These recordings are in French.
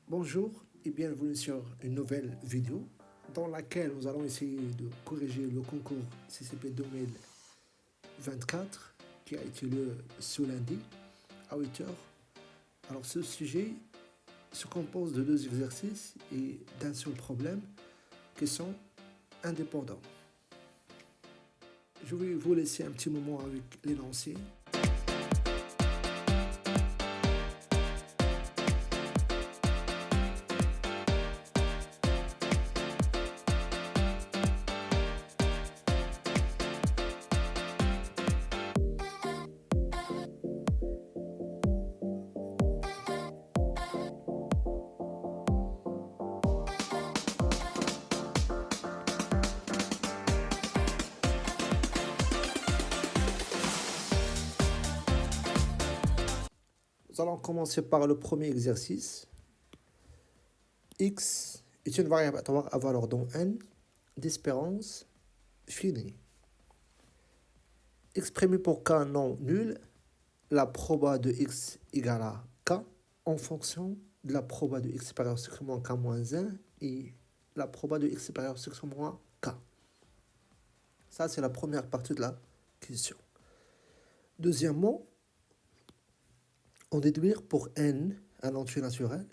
Bonjour et bienvenue sur une nouvelle vidéo dans laquelle nous allons essayer de corriger le concours CCP 2024 qui a été lieu ce lundi à 8 heures. Alors ce sujet se compose de deux exercices et d'un seul problème qui sont indépendants. Je vais vous laisser un petit moment avec l'énoncé. Nous allons commencer par le premier exercice. X est une variable à valeur dont n d'espérance finie. Exprimé pour k non nul, la proba de x égale à k en fonction de la proba de x supérieur strictement k moins 1 et la proba de x supérieur strictement k. Ça, c'est la première partie de la question. Deuxièmement, on déduit pour n un entier naturel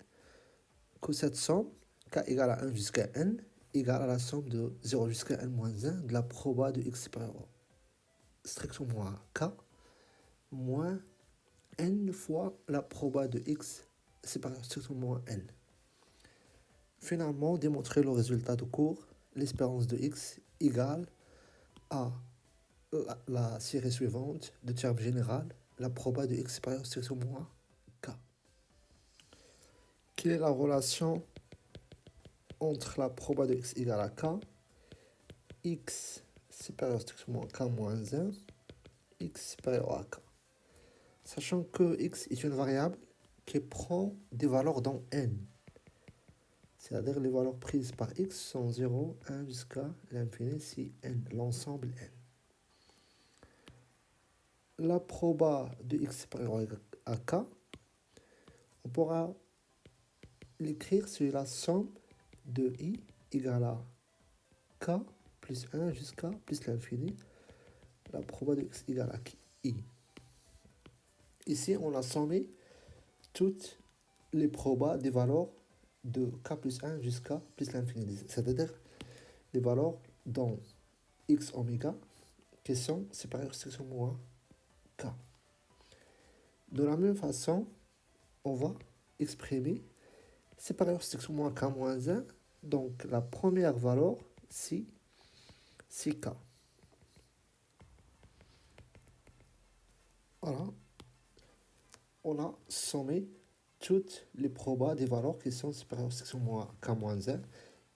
que cette somme, k égale à 1 jusqu'à n, égale à la somme de 0 jusqu'à n moins 1 de la proba de x supérieur strictement à k moins n fois la proba de x supérieur strictement à n. Finalement, démontrer le résultat de cours, l'espérance de x égale à la série suivante de termes général, la proba de x supérieur strictement à k. Quelle est la relation entre la proba de x égale à k, x supérieur strictement à k moins 1, x supérieur à k. Sachant que x est une variable qui prend des valeurs dans n. C'est-à-dire les valeurs prises par x sont 0, 1 jusqu'à l'infini si n, l'ensemble n. La proba de x supérieur à k, on pourra l'écrire sur la somme de i égale à k plus 1 jusqu'à plus l'infini, la proba de x égale à i. Ici, on a sommé toutes les probas des valeurs de k plus 1 jusqu'à plus l'infini, c'est-à-dire les valeurs dans x oméga qui sont supérieures strictement à k. De la même façon, on va exprimer supérieur strictement à k moins 1, donc la première valeur, c'est k. Voilà. On a sommé toutes les probas des valeurs qui sont supérieures strictement à k moins 1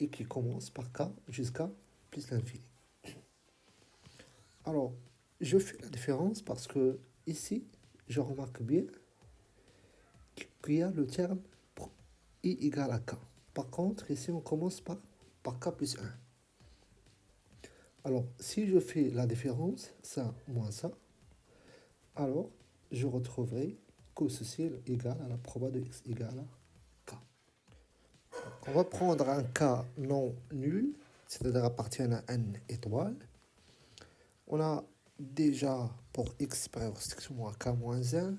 et qui commencent par k jusqu'à plus l'infini. Alors, je fais la différence parce que ici, je remarque bien qu'il y a le terme i égale à k. Par contre, ici, on commence par k plus 1. Alors, si je fais la différence, ça moins ça, alors je retrouverai que ceci est égal à la proba de x égale à k. On va prendre un cas non nul, c'est-à-dire appartiennent à n étoiles. On a déjà pour x supérieur strictement à k moins 1,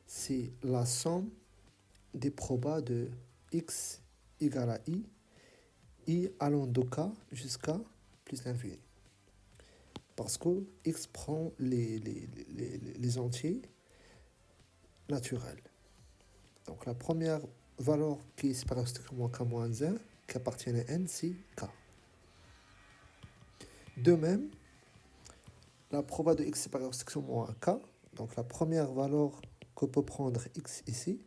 c'est la somme des probas de x égale à i allant de k jusqu'à plus l'infini. Parce que x prend les entiers naturels. Donc la première valeur qui est supérieure strictement à k moins 1, qui appartient à n, c'est k. De même, la proba de x supérieure strictement à k, donc la première valeur que peut prendre x ici,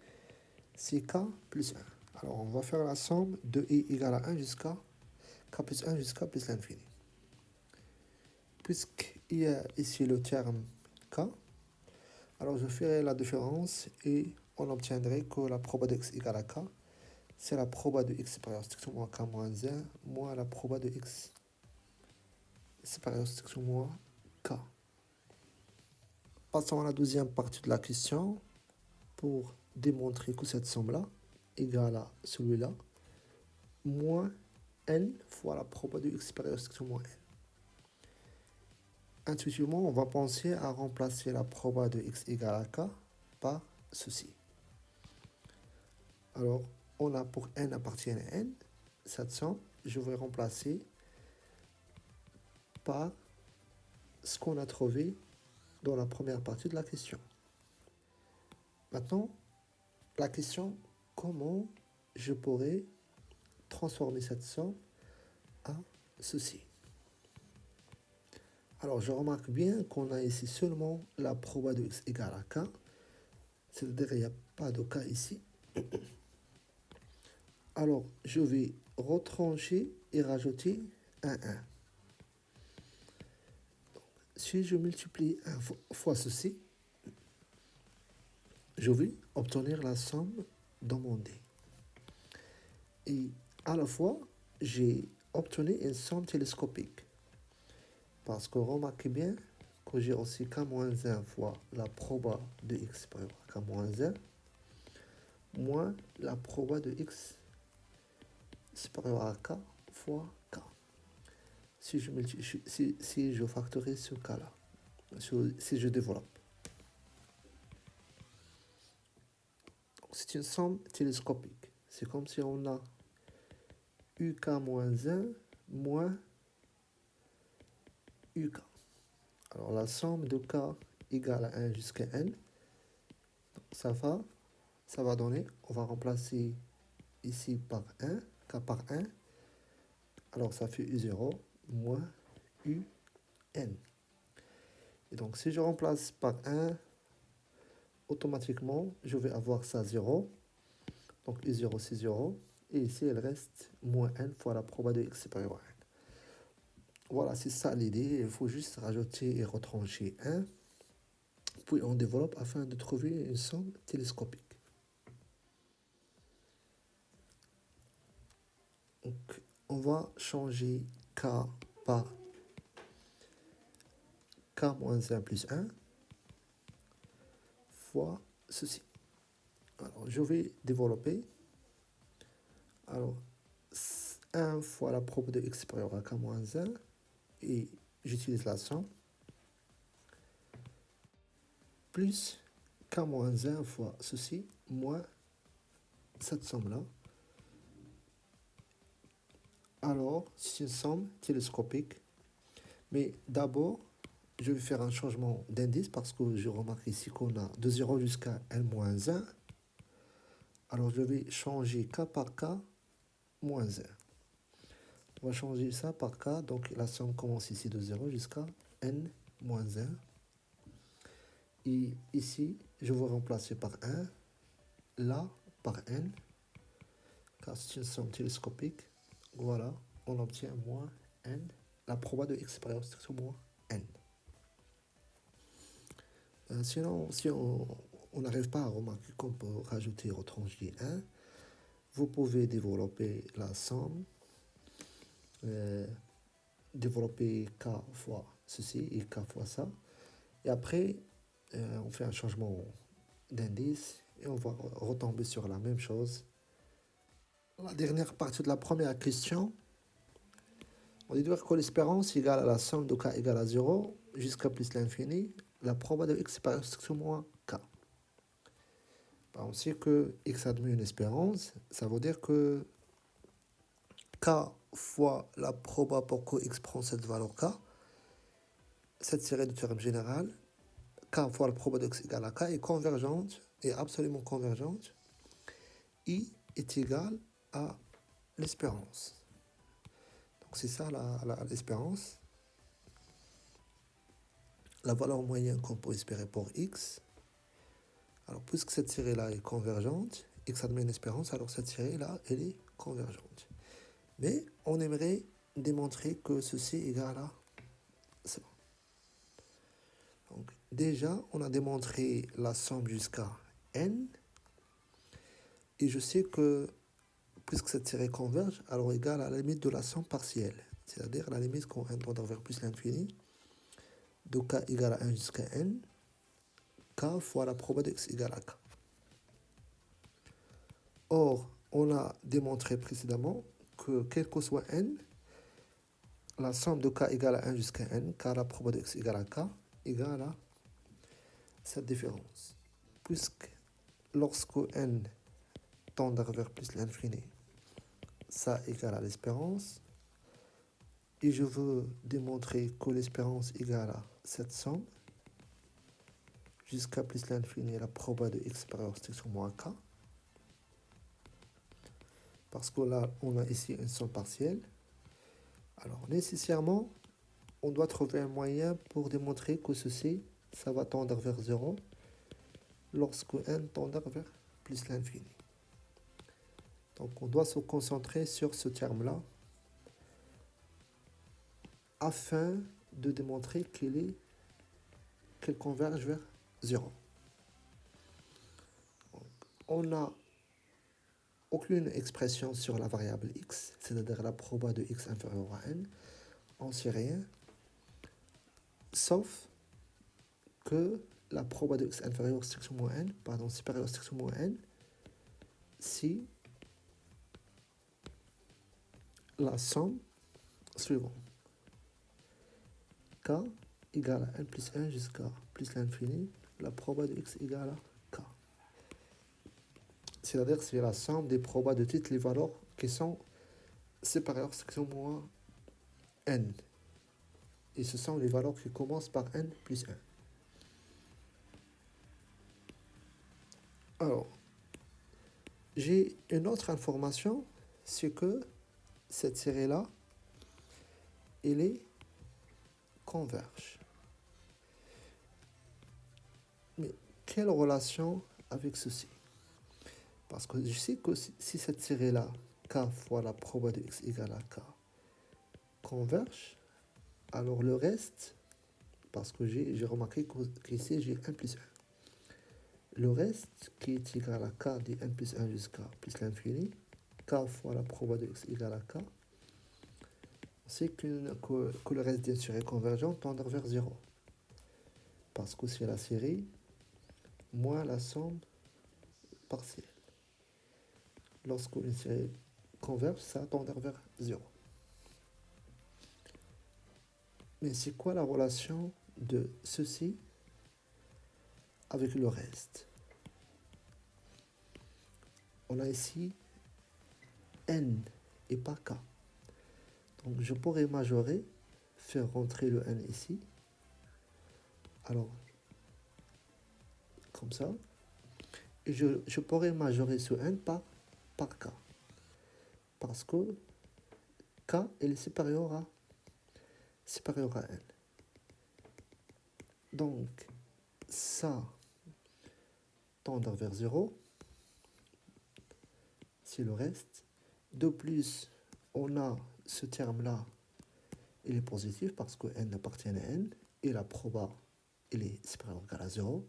c'est k plus 1. Alors on va faire la somme de i égale à 1 jusqu'à k plus 1 jusqu'à plus l'infini. Puisqu'il y a ici le terme k, alors je ferai la différence et on obtiendrait que la proba de x égale à k, c'est la proba de x supérieure strictement à k moins 1 moins la proba de x supérieure strictement à k. Passons à la deuxième partie de la question pour démontrer que cette somme-là égale à celui-là, moins n fois la proba de x supérieur à section moins n. Intuitivement, on va penser à remplacer la proba de x égale à k par ceci. Alors, on a pour n appartient à n, cette somme, je vais remplacer par ce qu'on a trouvé dans la première partie de la question. Maintenant, la question, comment je pourrais transformer cette somme à ceci. Alors, je remarque bien qu'on a ici seulement la proba de x égale à k, c'est-à-dire qu'il n'y a pas de k ici. Alors, je vais retrancher et rajouter un 1. Donc, si je multiplie 1 fois ceci, je vais obtenir la somme demandée. Et à la fois, j'ai obtenu une somme télescopique. Parce que remarquez bien que j'ai aussi k-1 fois la proba de x supérieur à k-1 moins la proba de x supérieur à k fois k. Si je factorise ce cas-là, si je développe. C'est une somme télescopique. C'est comme si on a uk-1 moins uk. Alors la somme de k égale à 1 jusqu'à n. Ça va donner, on va remplacer ici par 1, k par 1. Alors ça fait u0 moins un. Et donc si je remplace par 1, automatiquement, je vais avoir ça 0. Donc u0 c'est 0. Et ici, il reste moins n fois la proba de x supérieur à n. Voilà, c'est ça l'idée. Il faut juste rajouter et retrancher 1. Puis on développe afin de trouver une somme télescopique. Donc, on va changer k par k-1 plus 1 fois ceci. Alors, je vais développer. Alors, 1 fois la proba de x supérieur à k-1 et j'utilise la somme plus k-1 fois ceci moins cette somme-là. Alors, c'est une somme télescopique. Mais d'abord, je vais faire un changement d'indice parce que je remarque ici qu'on a de 0 jusqu'à n-1. Alors, je vais changer k par k moins 1. On va changer ça par k. Donc, la somme commence ici de 0 jusqu'à n-1. Et ici, je vais remplacer par 1, là par n, car c'est une somme télescopique. Voilà, on obtient moins n, la proba de x supérieur à moins n. Sinon, si on n'arrive pas à remarquer qu'on peut rajouter et retrancher 1, vous pouvez développer la somme, développer k fois ceci et k fois ça. Et après, on fait un changement d'indice et on va retomber sur la même chose. La dernière partie de la première question, on dit que l'espérance égale à la somme de k égale à 0 jusqu'à plus l'infini, la proba de x supérieure à moins k. On sait que x admet une espérance, ça veut dire que k fois la proba pour que x prend cette valeur k, cette série de théorème général, k fois la proba de x égale à k est convergente, est absolument convergente, i est égal à l'espérance. Donc c'est ça l'espérance. La valeur moyenne qu'on peut espérer pour x. Alors puisque cette série-là est convergente, x admet une espérance, alors cette série-là, elle est convergente. Mais on aimerait démontrer que ceci est égal à ça. Donc déjà, on a démontré la somme jusqu'à n. Et je sais que puisque cette série converge, alors égale à la limite de la somme partielle. C'est-à-dire la limite qu'on tend vers plus l'infini. De k égale à 1 jusqu'à n. K fois la proba de x égale à k. Or, on a démontré précédemment que quel que soit n, la somme de k égale à 1 jusqu'à n, car la proba de x égale à k, égale à cette différence. Puisque lorsque n tend vers plus l'infini, ça égale à l'espérance, et je veux démontrer que l'espérance égale à cette somme, jusqu'à plus l'infini, la proba de x supérieur strict moins k, parce que là, on a ici une somme partielle. Alors, nécessairement, on doit trouver un moyen pour démontrer que ceci, ça va tendre vers 0 lorsque n tend vers plus l'infini. Donc, on doit se concentrer sur ce terme-là afin de démontrer qu'elle converge vers 0. Donc, on n'a aucune expression sur la variable x, c'est-à-dire la proba de x inférieur à n. On ne sait rien, sauf que la proba de x inférieur strictement à n, pardon, supérieur strictement à n, si la somme suivante. K égale à n plus 1 jusqu'à plus l'infini, la proba de x égale à k. C'est-à-dire que c'est la somme des probas de toutes les valeurs qui sont supérieures strictement à n. Et ce sont les valeurs qui commencent par n plus 1. Alors, j'ai une autre information, c'est que cette série-là, elle est converge. Mais quelle relation avec ceci? Parce que je sais que si cette série-là, k fois la proba de x égale à k, converge, alors le reste, parce que j'ai remarqué qu'ici j'ai 1 plus 1. Le reste, qui est égal à k de n plus 1 jusqu'à plus l'infini, k fois la proba de x égale à k, on sait que le reste d'une série convergente tendre vers 0. Parce que c'est la série moins la somme partielle. Lorsque une série converge, ça tend vers 0. Mais c'est quoi la relation de ceci avec le reste? On a ici n et pas k. Donc je pourrais majorer, faire rentrer le n ici. Alors, comme ça. Et je pourrais majorer ce n par k. Parce que k est supérieur à n. Donc, ça tendre vers 0, c'est le reste. De plus, on a ce terme-là, il est positif parce que n appartient à n, et la proba, il est supérieur ou égal à 0.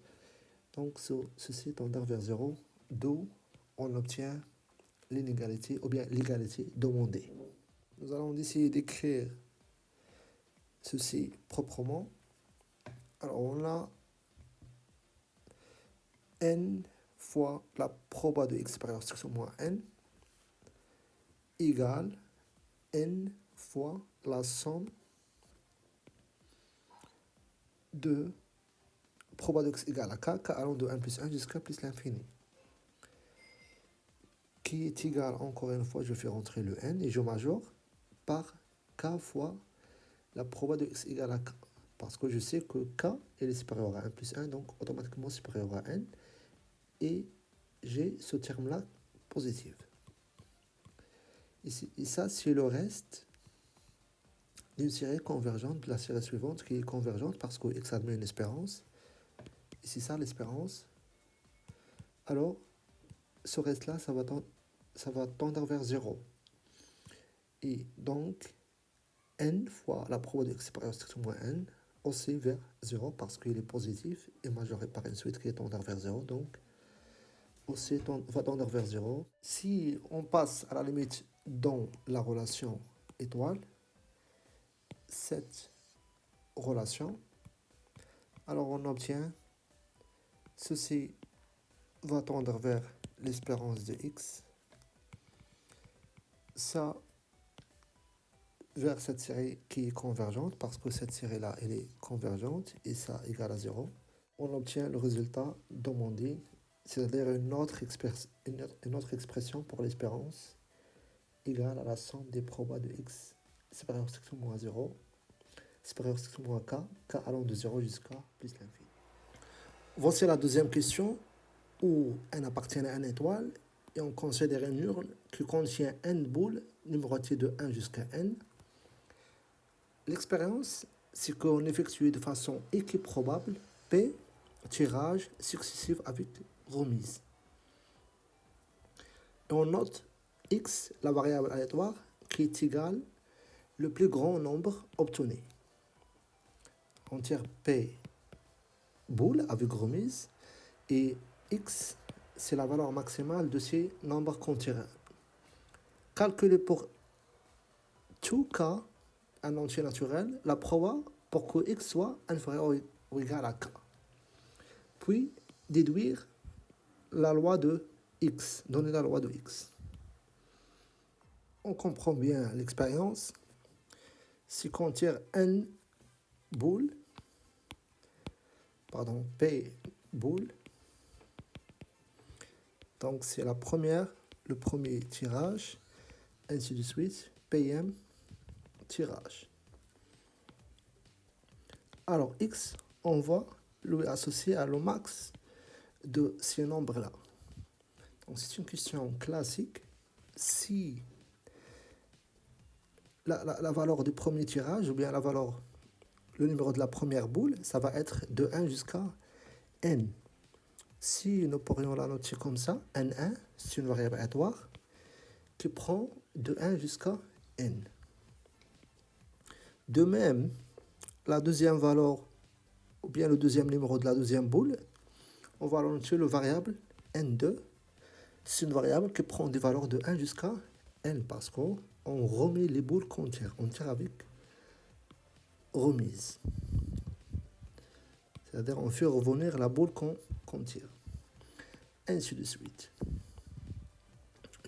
Donc, ceci tendre vers 0, d'où on obtient l'inégalité, ou bien l'égalité demandée. Nous allons essayer d'écrire ceci proprement. Alors, on a n fois la proba de x supérieur strictement à n égale n fois la somme de proba de x égale à k allant de 1 plus 1 jusqu'à plus l'infini. Qui est égal, encore une fois, je fais rentrer le n et je majore par k fois la proba de x égale à k. Parce que je sais que k est supérieur à 1 plus 1, donc automatiquement supérieur à n. Et j'ai ce terme-là positif. Et ça, c'est le reste d'une série convergente de la série suivante qui est convergente parce que x admet une espérance. Et c'est ça l'espérance. Alors, ce reste-là, ça va tendre vers 0. Et donc, n fois la proba de x supérieur strictement à n, aussi vers 0 parce qu'il est positif et majoré par une suite qui est tendre vers 0. Donc, aussi va tendre vers 0. Si on passe à la limite dans la relation étoile, cette relation, alors on obtient ceci va tendre vers l'espérance de x ça vers cette série qui est convergente, parce que cette série-là, elle est convergente, et ça égale à 0, on obtient le résultat demandé, c'est-à-dire une autre expression pour l'espérance égale à la somme des probas de x supérieur strictement à 0, supérieur strictement à k allant de 0 jusqu'à plus l'infini. Voici la deuxième question où n appartient à une étoile et on considère une urne qui contient n boules numérotées de 1 jusqu'à n. L'expérience, c'est qu'on effectue de façon équiprobable P tirages successifs avec remise. Et on note x, la variable aléatoire, qui est égale le plus grand nombre obtenu. On tire P boule avec remise et x, c'est la valeur maximale de ces nombres qu'on tire. Calculer pour tout cas un entier naturel, la proba pour que x soit inférieur ou égal à k. Puis déduire la loi de x, donner la loi de x. On comprend bien l'expérience. Si on tire n boules, P boule, donc c'est le premier tirage, ainsi de suite, PM tirage. Alors x, on va lui associer à le max de ces nombres-là. Donc c'est une question classique. Si la valeur du premier tirage, ou bien le numéro de la première boule, ça va être de 1 jusqu'à n. Si nous pourrions la noter comme ça, n1, c'est une variable aléatoire qui prend de 1 jusqu'à n. De même, la deuxième valeur, ou bien le deuxième numéro de la deuxième boule, on va noter le variable n2. C'est une variable qui prend des valeurs de 1 jusqu'à n, parce qu'on remet les boules qu'on tire. On tire avec remise. C'est-à-dire on fait revenir la boule qu'on tire. Ainsi de suite.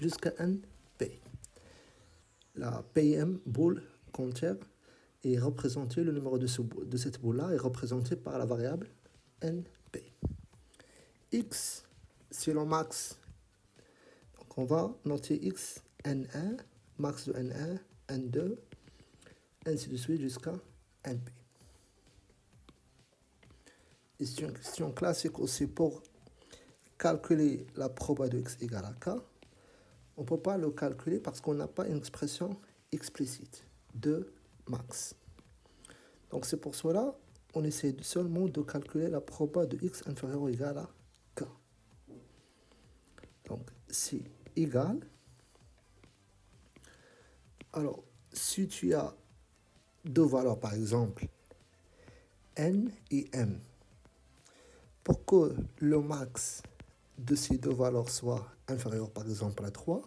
Jusqu'à np. La PM boule qu'on tire est représentée, le numéro de cette boule-là est représenté par la variable np. X, c'est le max. Donc on va noter x, n1, max de n1, n2, ainsi de suite jusqu'à np. Et c'est une question classique aussi pour calculer la proba de x égale à k. On ne peut pas le calculer parce qu'on n'a pas une expression explicite de max. Donc c'est pour cela on essaie seulement de calculer la proba de x inférieur ou égal à k. Donc c'est égal. Alors si tu as deux valeurs par exemple n et m, pour que le max de ces deux valeurs soit inférieur par exemple à 3,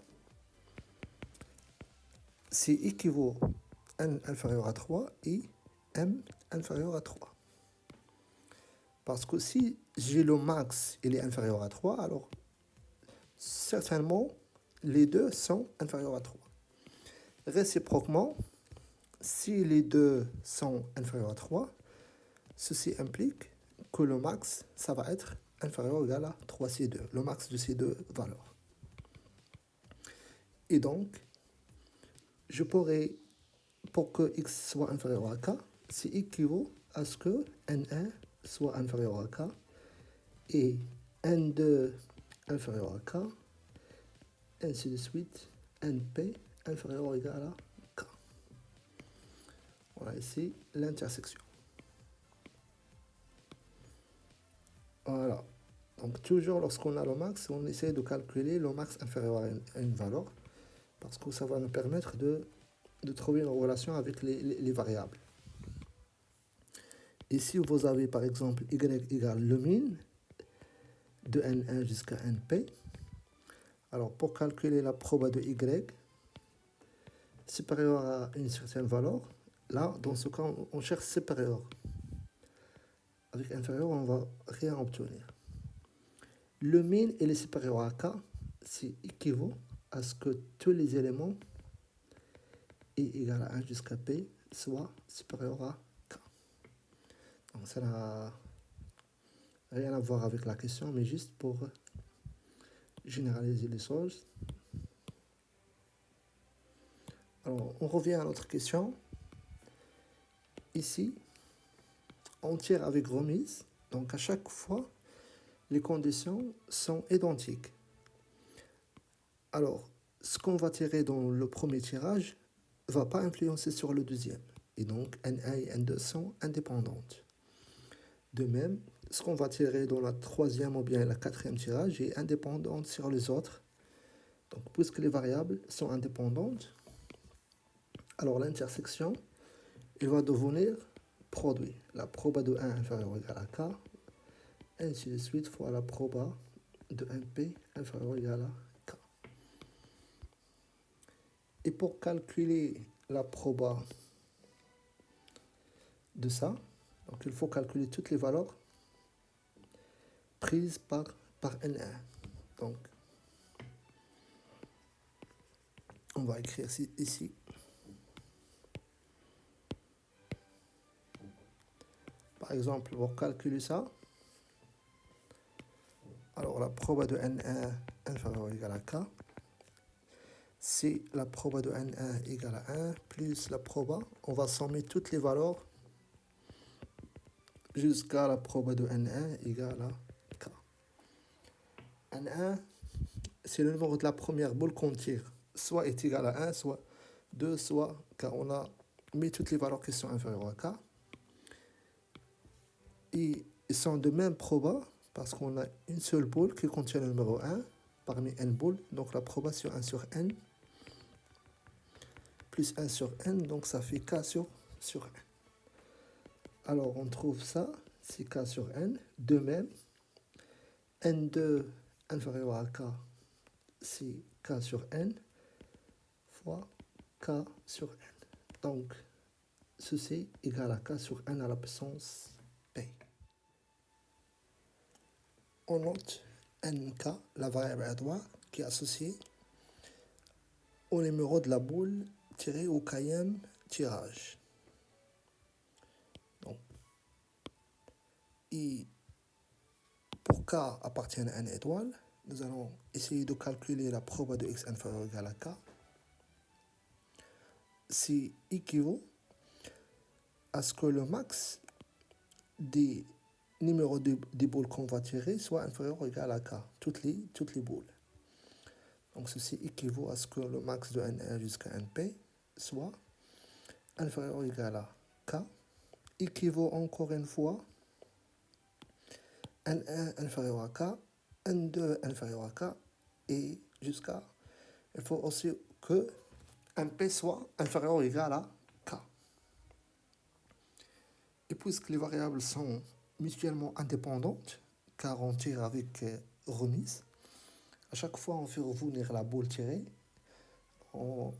c'est équivaut n inférieur à 3 et m inférieur à 3. Parce que si j'ai le max il est inférieur à 3, alors certainement les deux sont inférieurs à 3. Réciproquement, si les deux sont inférieurs à 3, ceci implique que le max, ça va être inférieur ou égal à 3C2, le max de ces deux valeurs. Et donc, je pourrais, pour que x soit inférieur à k, c'est équivaut à ce que n1 soit inférieur à k et n2 inférieur à k, ainsi de suite, np inférieur ou égal à k. Voilà ici l'intersection. Voilà. Donc toujours lorsqu'on a le max, on essaie de calculer le max inférieur à une valeur, parce que ça va nous permettre de trouver une relation avec les variables. Ici, vous avez par exemple y égale le min de n1 jusqu'à np. Alors pour calculer la proba de y supérieure à une certaine valeur, là, dans ce cas, on cherche supérieur. Avec inférieur, on va rien obtenir. Le min il est supérieur à k, c'est équivaut à ce que tous les éléments I égale à 1 jusqu'à P soit supérieur à K. Donc ça n'a rien à voir avec la question, mais juste pour généraliser les choses. Alors, on revient à notre question. Ici, on tire avec remise. Donc, à chaque fois, les conditions sont identiques. Alors, ce qu'on va tirer dans le premier tirage ne va pas influencer sur le deuxième. Et donc, N1 et N2 sont indépendantes. De même, ce qu'on va tirer dans la troisième ou bien la quatrième tirage est indépendant sur les autres. Donc, puisque les variables sont indépendantes, alors l'intersection, il va devenir produit. La proba de 1 inférieur ou égal à K, ainsi de suite, fois la proba de 1P inférieur ou égal à K. Et pour calculer la proba de ça, donc il faut calculer toutes les valeurs prises par N1. Donc, on va écrire ici. Par exemple, pour calculer ça, alors la proba de N1 inférieur ou égal à K, c'est la proba de N1 égale à 1 plus la proba. On va sommer toutes les valeurs jusqu'à la proba de N1 égale à K. N1, c'est le numéro de la première boule qu'on tire. Soit est égal à 1, soit 2, soit, car on a mis toutes les valeurs qui sont inférieures à K. Et ils sont de même proba parce qu'on a une seule boule qui contient le numéro 1 parmi n boules. Donc la proba sur 1 sur n plus 1 sur n, donc ça fait K sur n. Alors on trouve ça, c'est K sur n. De même, N2 inférieur à K, c'est K sur n fois K sur n. Donc, ceci égale à K sur n à la puissance P. On note NK, la variable à droite, qui est associée au numéro de la boule tirée au km tirage. Donc, et pour K appartient à n étoile, nous allons essayer de calculer la proba de x inférieur ou égal à K. C'est équivaut à ce que le max des numéros des boules qu'on va tirer soit inférieur ou égal à K, toutes les boules. Donc ceci équivaut à ce que le max de N1 jusqu'à Np soit inférieur ou égal à K, équivaut encore une fois N1 inférieur à K, N2 inférieur à K, et jusqu'à, il faut aussi que Np soit inférieur ou égal à K. Et puisque les variables sont mutuellement indépendantes, car on tire avec remise, à chaque fois on fait revenir la boule tirée, on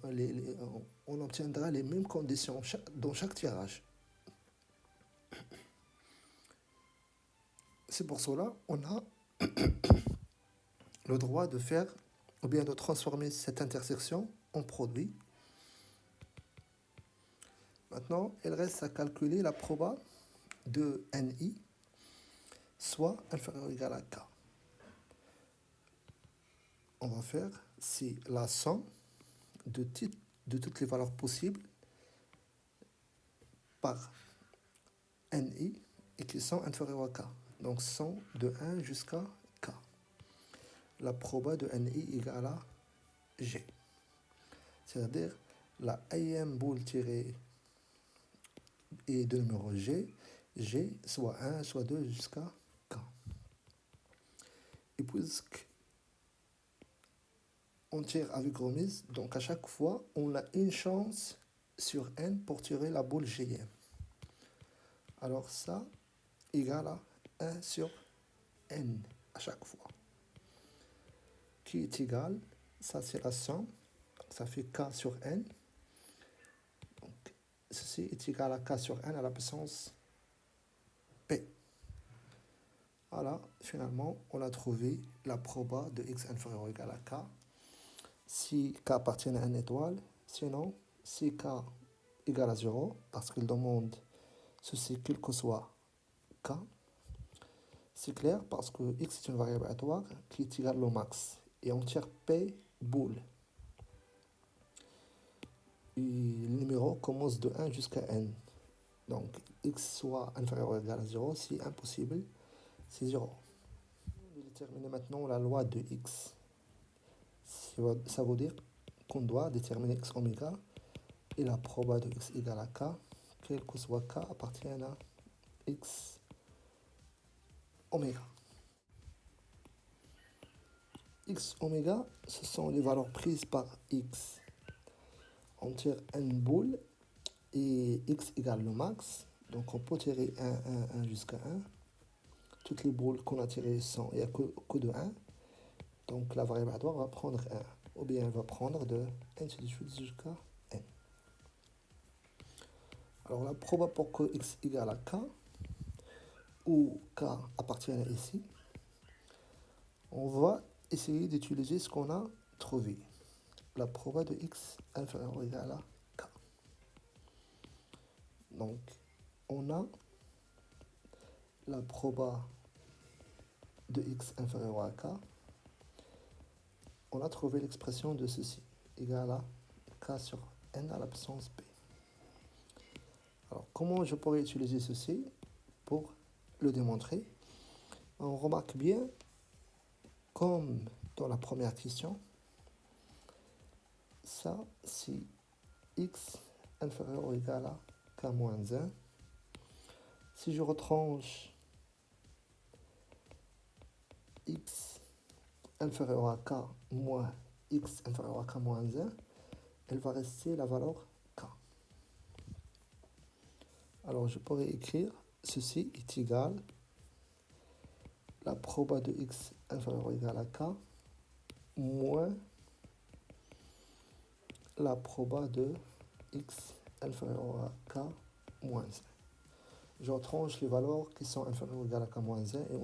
obtiendra les mêmes conditions dans chaque tirage. C'est pour cela qu'on a le droit de faire, ou bien de transformer cette intersection en produit. Maintenant, il reste à calculer la proba de NI, soit inférieur ou égal à K. On va faire, c'est la somme de toutes les valeurs possibles par NI et qui sont inférieures à K. Donc, sont de 1 jusqu'à K. La proba de NI égale à G. C'est-à-dire, la ième boule tirée est de numéro G, soit 1, soit 2 jusqu'à K. Et puisque on tire avec remise, donc à chaque fois, on a une chance sur N pour tirer la boule GM. Alors ça égale à 1 sur N à chaque fois. Qui est égal, ça c'est la somme, ça fait K sur N. Donc ceci est égal à K sur N à la puissance P. Voilà, finalement, on a trouvé la proba de x inférieur ou égal à K. Si K appartient à une étoile, sinon si k égale à 0, parce qu'il demande ceci quel que soit k, c'est clair parce que x est une variable aléatoire qui est égale au max. Et on tire p boule. Et le numéro commence de 1 jusqu'à n. Donc x soit inférieur ou égal à 0, c'est impossible, c'est 0. On va déterminer maintenant la loi de x. Ça veut dire qu'on doit déterminer x oméga et la proba de x égale à k, quel que soit k appartient à x oméga. X oméga, ce sont les valeurs prises par x. On tire n boule et x égale le max. Donc on peut tirer 1 jusqu'à 1. Toutes les boules qu'on a tirées sont, il n'y a que de 1. Donc la variable aléatoire va prendre 1. Ou bien elle va prendre de ainsi de suite jusqu'à n. Alors la proba pour que x égale à k, où k appartient à ici, on va essayer d'utiliser ce qu'on a trouvé. La proba de x inférieur ou égal à k. Donc, on a la proba de x inférieur à k. On a trouvé l'expression de ceci, égale à k sur n à la puissance p. Alors, comment je pourrais utiliser ceci pour le démontrer? On remarque bien, comme dans la première question, ça, c'est x inférieur ou égal à k moins 1. Si je retranche x inférieur à k moins x inférieur à k moins 1, elle va rester la valeur k. Alors je pourrais écrire ceci est égal la proba de x inférieur ou égal à k moins la proba de x inférieur à k moins 1. Je retranche les valeurs qui sont inférieures ou égales à k moins 1 et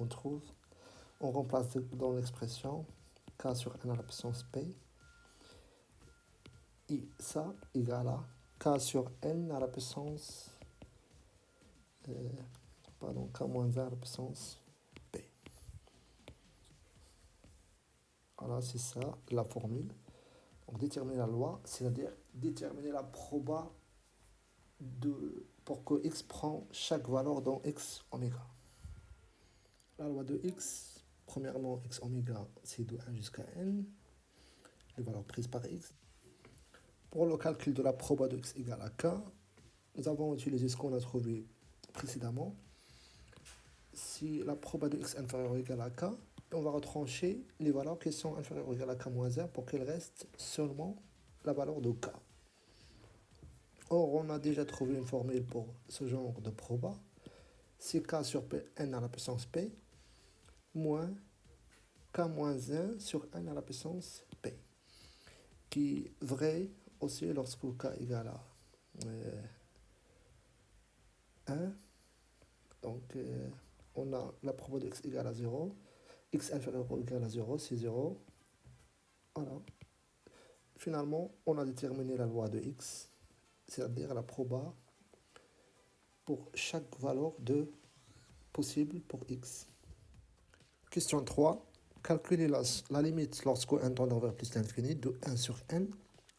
on remplace dans l'expression k sur n à la puissance p. Et ça égale à k sur n à la puissance k moins 1 à la puissance p. Voilà, c'est ça la formule. Donc déterminer la loi, c'est-à-dire déterminer la proba pour que x prend chaque valeur dans x oméga. La loi de x, premièrement, x oméga, c'est de 1 jusqu'à n, les valeurs prises par x. Pour le calcul de la proba de x égale à k, nous avons utilisé ce qu'on a trouvé précédemment. Si la proba de x inférieure ou égale à k, on va retrancher les valeurs qui sont inférieures ou égales à k moins 1 pour qu'il reste seulement la valeur de k. Or, on a déjà trouvé une formule pour ce genre de proba. C'est k sur p, n à la puissance p, moins k moins 1 sur n à la puissance p, qui est vrai aussi lorsque k égale à 1. Donc, on a la proba de x égale à 0. X inférieur ou égal à 0, c'est 0. Voilà. Finalement, on a déterminé la loi de x, c'est-à-dire la proba pour chaque valeur de possible pour x. Question 3. Calculer la limite lorsque n tend vers plus l'infini de 1 sur n.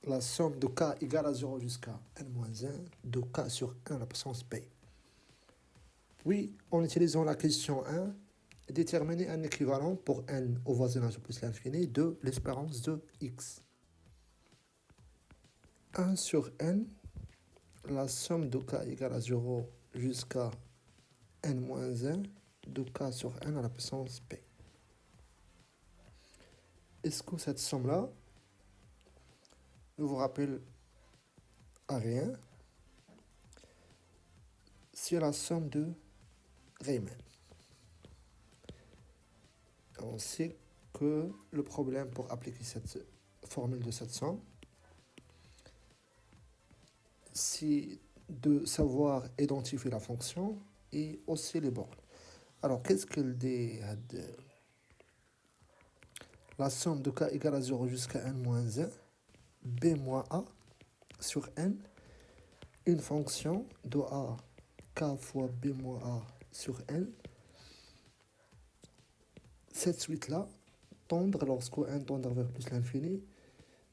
La somme de k égale à 0 jusqu'à n moins 1 de k sur 1 à la puissance p. Oui, en utilisant la question 1, déterminer un équivalent pour n au voisinage plus l'infini de l'espérance de x. 1 sur n, la somme de k égale à 0 jusqu'à n moins 1 de k sur n à la puissance p. Est-ce que cette somme-là ne vous rappelle à rien? C'est la somme de Riemann. On sait que le problème pour appliquer cette formule de cette somme, c'est de savoir identifier la fonction et aussi les bornes. Alors, qu'est-ce qu'elle dit? La somme de k égale à 0 jusqu'à n moins 1, b moins a, sur n une fonction de a k fois b moins a sur n. Cette suite-là tendre, lorsque n tendre vers plus l'infini,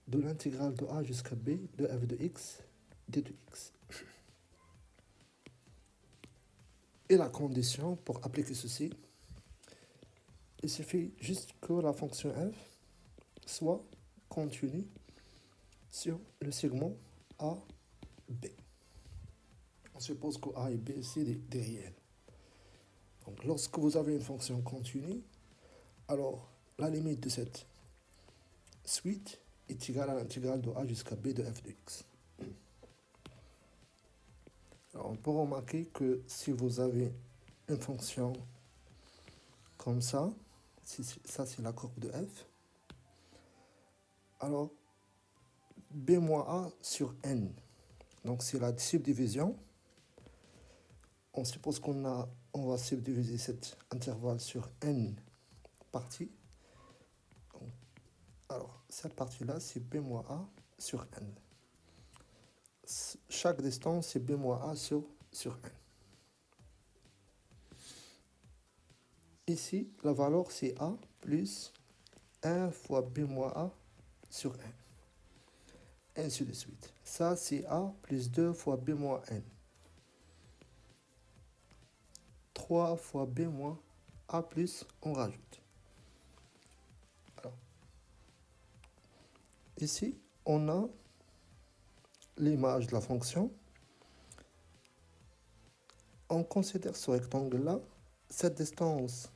de l'intégrale de a jusqu'à b de f de x d de x. Et la condition pour appliquer ceci, il suffit juste que la fonction f soit continue sur le segment a, b. On suppose que a et b, c'est des réels. Donc, lorsque vous avez une fonction continue, alors la limite de cette suite est égale à l'intégrale de a jusqu'à b de f de x. Alors, on peut remarquer que si vous avez une fonction comme ça, ça c'est la courbe de f, alors b moins a sur n, donc c'est la subdivision. On suppose qu'on va subdiviser cet intervalle sur n parties. Alors, cette partie-là, c'est b moins a sur n. Chaque distance, c'est b moins a sur n. Ici, la valeur, c'est a plus 1 fois b moins a sur n. Ainsi de suite. Ça, c'est a plus 2 fois b moins n. 3 fois b moins a plus, on rajoute. Alors, ici, on a l'image de la fonction. On considère ce rectangle-là, cette distance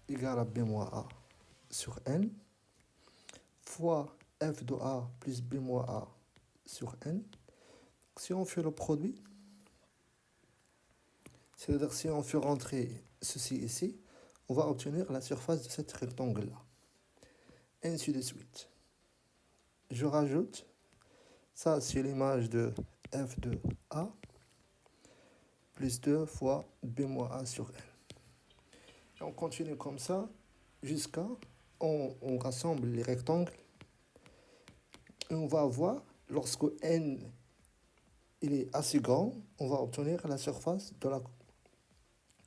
égale à b moins a sur n, fois f de a plus b moins a sur n. Si on fait le produit, c'est-à-dire si on fait rentrer ceci ici, on va obtenir la surface de cet rectangle-là. Ainsi de suite. Je rajoute, ça c'est l'image de f de a, plus 2 fois b moins a sur n. Et on continue comme ça, jusqu'à, on rassemble les rectangles, et on va voir, lorsque n il est assez grand, on va obtenir la surface de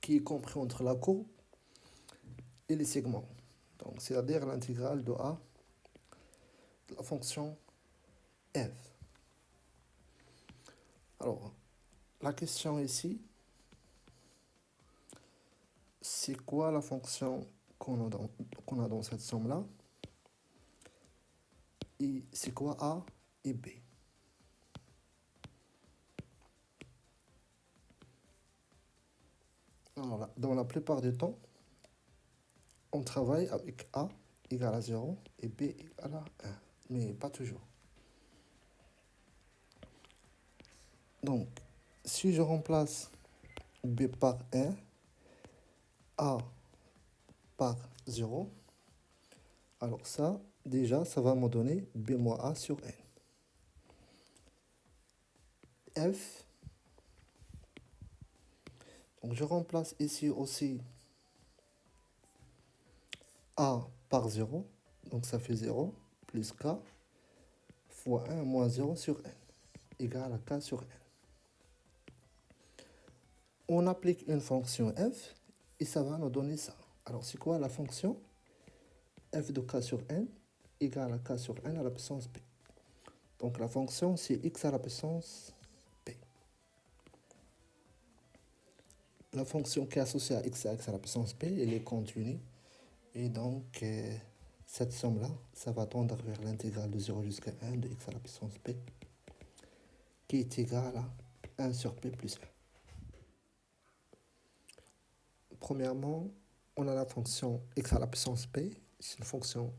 qui est compris entre la courbe et les segments. Donc, c'est-à-dire l'intégrale de a de la fonction f. Alors, la question ici, c'est quoi la fonction qu'on a dans cette somme-là? Et c'est quoi a et b? Alors là, dans la plupart du temps, on travaille avec a égale à 0 et b égale à 1, mais pas toujours. Donc, si je remplace b par 1, a par 0, alors ça, déjà, ça va me donner b moins a sur n. F, donc je remplace ici aussi a par 0, donc ça fait 0, plus k, fois 1 moins 0 sur n, égale à k sur n. On applique une fonction f, et ça va nous donner ça. Alors, c'est quoi la fonction? F de k sur n égale à k sur n à la puissance p. Donc, la fonction, c'est x à la puissance p. La fonction qui est associée à x à la puissance p, elle est continue. Et donc, cette somme-là, ça va tendre vers l'intégrale de 0 jusqu'à 1 de x à la puissance p, qui est égale à 1 sur p plus 1. Premièrement, on a la fonction x à la puissance p, c'est une fonction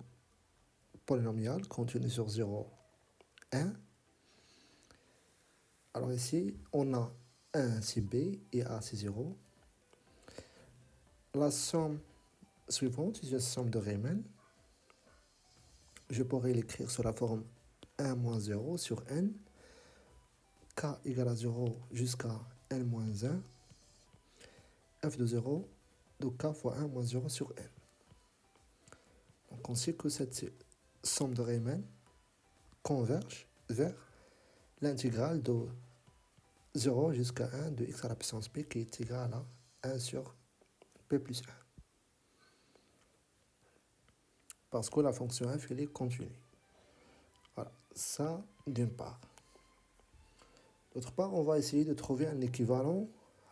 polynomiale continue sur 0, 1. Alors ici, on a 1 c'est b et a c'est 0. La somme suivante est une somme de Riemann. Je pourrais l'écrire sous la forme 1 moins 0 sur n, k égale à 0 jusqu'à n moins 1, f de 0 de k fois 1 moins 0 sur n. Donc on sait que cette somme de Riemann converge vers l'intégrale de 0 jusqu'à 1 de x à la puissance p qui est égal à 1 sur p plus 1. Parce que la fonction f elle est continue. Voilà, ça d'une part. D'autre part, on va essayer de trouver un équivalent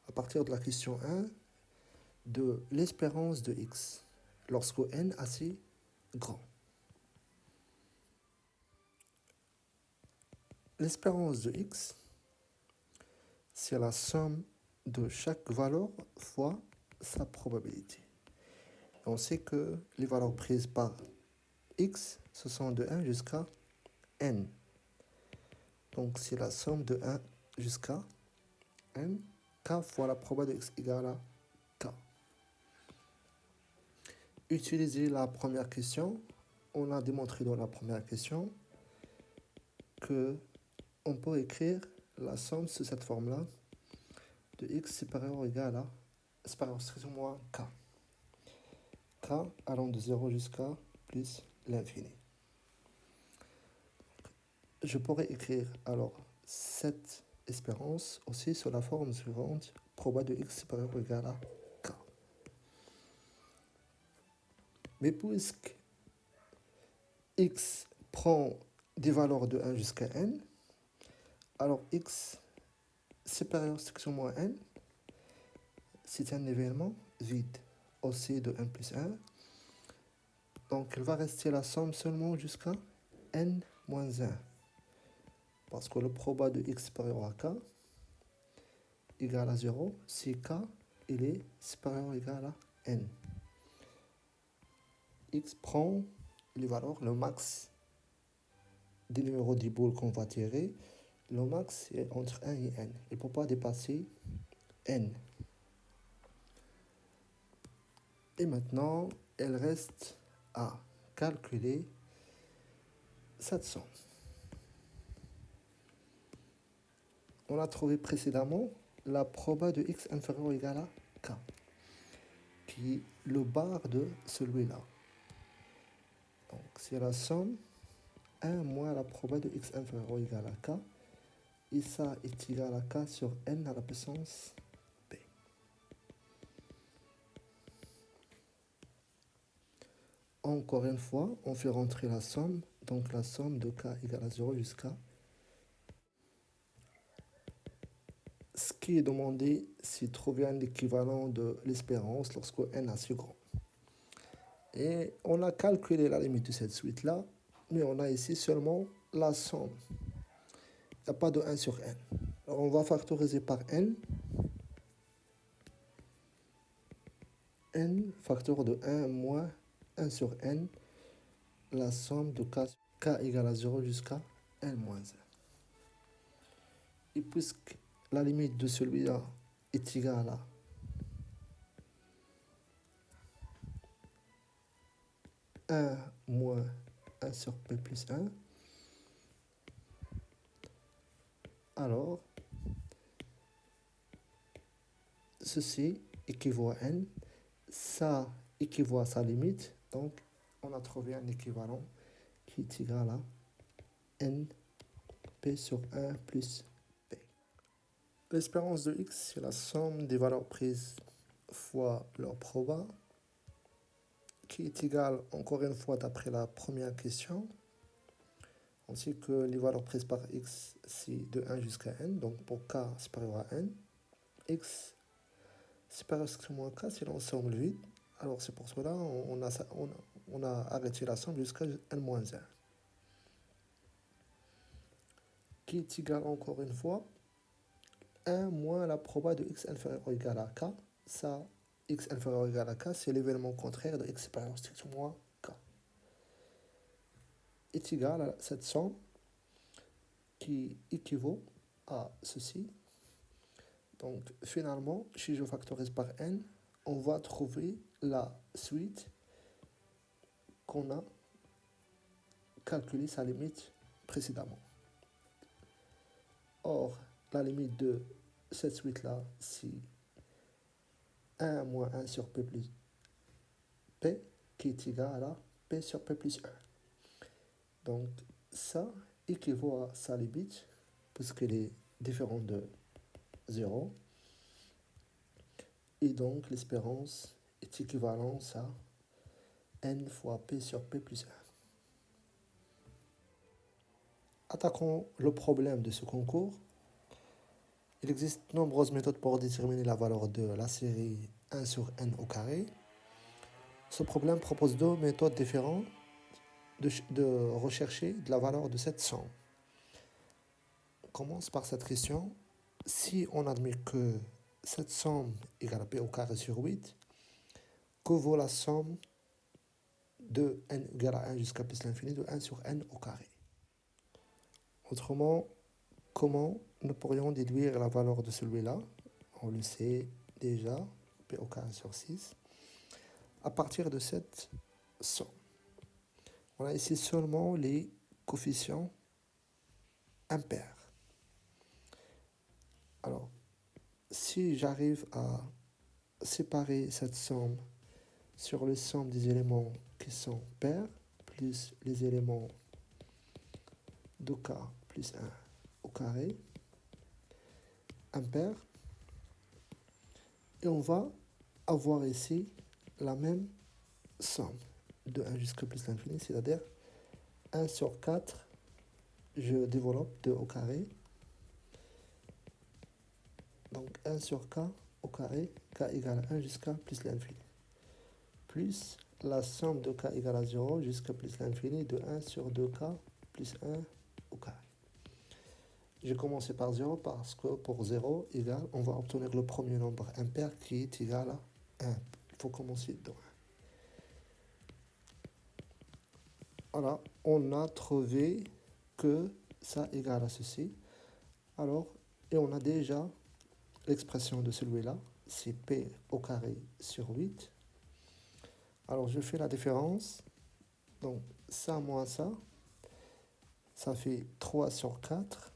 à partir de la question 1 de l'espérance de x lorsque n est assez grand. L'espérance de x, c'est la somme de chaque valeur fois sa probabilité. On sait que les valeurs prises par x, ce sont de 1 jusqu'à n. Donc c'est la somme de 1 jusqu'à n, k fois la probabilité de x égale à k. Utiliser la première question. On a démontré dans la première question que on peut écrire la somme sous cette forme-là de x supérieur ou égal à supérieur strictement k. K allant de 0 jusqu'à plus l'infini. Je pourrais écrire alors cette espérance aussi sous la forme suivante, probabilité de x supérieur ou égal à k. Mais puisque x prend des valeurs de 1 jusqu'à n, alors x supérieur strictement à n, c'est un événement vide, aussi de 1 plus 1. Donc il va rester la somme seulement jusqu'à n moins 1. Parce que le proba de x supérieur à k égale à 0 si k il est supérieur ou égal à n. X prend les valeurs, le max des numéros diboules qu'on va tirer. Le max est entre 1 et n. Il ne peut pas dépasser n. Et maintenant, il reste à calculer cette somme. On a trouvé précédemment la proba de x inférieur ou égal à k, qui est le bar de celui-là. Donc c'est la somme 1 moins la proba de x inférieur ou égal à k, et ça est égal à k sur n à la puissance p. Encore une fois, on fait rentrer la somme, donc la somme de k égale à 0 jusqu'à. Ce qui est demandé, c'est trouver un équivalent de l'espérance lorsque n est assez grand. Et on a calculé la limite de cette suite-là, mais on a ici seulement la somme. Il n'y a pas de 1 sur n. Alors on va factoriser par n. N, facteur de 1 moins 1 sur n, la somme de k égale à 0 jusqu'à n moins 1. Et puisque la limite de celui-là est égale à un moins 1 sur p plus 1, alors ceci équivaut à n, ça équivaut à sa limite, donc on a trouvé un équivalent qui est égal à n p sur 1 plus p. L'espérance de x, c'est la somme des valeurs prises fois leur proba, qui est égale, encore une fois, d'après la première question. On sait que les valeurs prises par x, c'est de 1 jusqu'à n, donc pour k supérieur à n, x supérieur strictement à k, c'est l'ensemble vide. Alors c'est pour cela on a arrêté la somme jusqu'à n-1, qui est égal encore une fois 1 moins la proba de x inférieur ou égal à k. Ça, x inférieur ou égal à k, c'est l'événement contraire de x supérieur strictement à k. Est égal à cette somme qui équivaut à ceci. Donc finalement, si je factorise par n, on va trouver la suite qu'on a calculé sa limite précédemment. Or, la limite de cette suite-là, c'est 1 moins 1 sur p plus p, qui est égal à p sur p plus 1. Donc, ça équivaut à sa limite puisqu'il est différent de 0. Et donc, l'espérance est équivalente à n fois p sur p plus 1. Attaquons le problème de ce concours. Il existe de nombreuses méthodes pour déterminer la valeur de la série 1 sur n au carré. Ce problème propose deux méthodes différentes de rechercher de la valeur de cette somme. On commence par cette question. Si on admet que cette somme égale à p au carré sur 8, que vaut la somme de n égale à 1 jusqu'à plus l'infini de 1 sur n au carré? Autrement, comment nous pourrions déduire la valeur de celui-là? On le sait déjà, p au carré sur 6, à partir de cette somme. On a ici seulement les coefficients impairs. Alors, si j'arrive à séparer cette somme sur les sommes des éléments qui sont pairs, plus les éléments de k plus 1 au carré, impair, et on va avoir ici la même somme de 1 jusqu'à plus l'infini, c'est-à-dire 1 sur 4, je développe 2 au carré, donc 1 sur k au carré, k égale 1 jusqu'à plus l'infini, plus la somme de k égale à 0 jusqu'à plus l'infini de 1 sur 2k plus 1 au carré. J'ai commencé par 0 parce que pour 0 égale, on va obtenir le premier nombre impair qui est égal à 1. Il faut commencer de 1. Voilà, on a trouvé que ça égale à ceci. Alors, et on a déjà l'expression de celui-là, c'est p au carré sur 8. Alors, je fais la différence. Donc, ça moins ça fait 3 sur 4.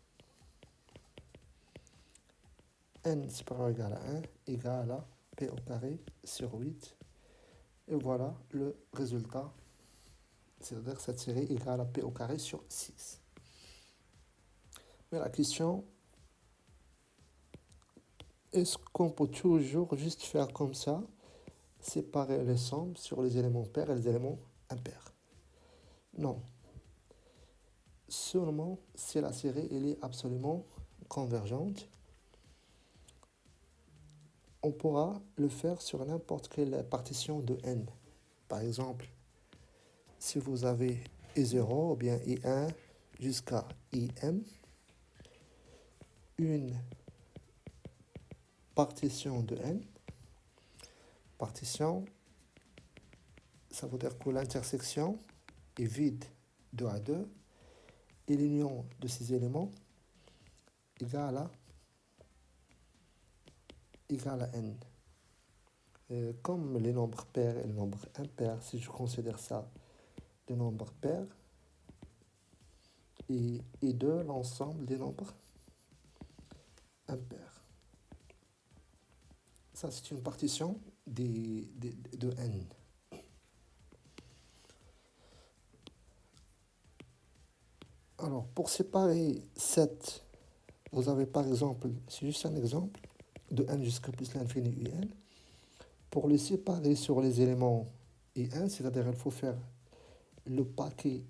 N supérieur égal à 1 égale à p au carré sur 8. Et voilà le résultat. C'est-à-dire que cette série égale à p au carré sur 6. Mais la question, est-ce qu'on peut toujours juste faire comme ça, séparer les sommes sur les éléments pairs et les éléments impairs? Non. Seulement si la série elle est absolument convergente. On pourra le faire sur n'importe quelle partition de n. Par exemple, si vous avez I0 ou bien I1 jusqu'à IM, une partition de n, partition, ça veut dire que l'intersection est vide 2 à 2 et l'union de ces éléments égale à n. Comme les nombres pairs et les nombres impairs, si je considère ça des nombres pairs, et de l'ensemble des nombres impairs. Ça, c'est une partition de n. Alors, pour séparer 7, vous avez par exemple, c'est juste un exemple, de n jusqu'à plus l'infini un. Pour le séparer sur les éléments i1, c'est-à-dire il faut faire le paquet,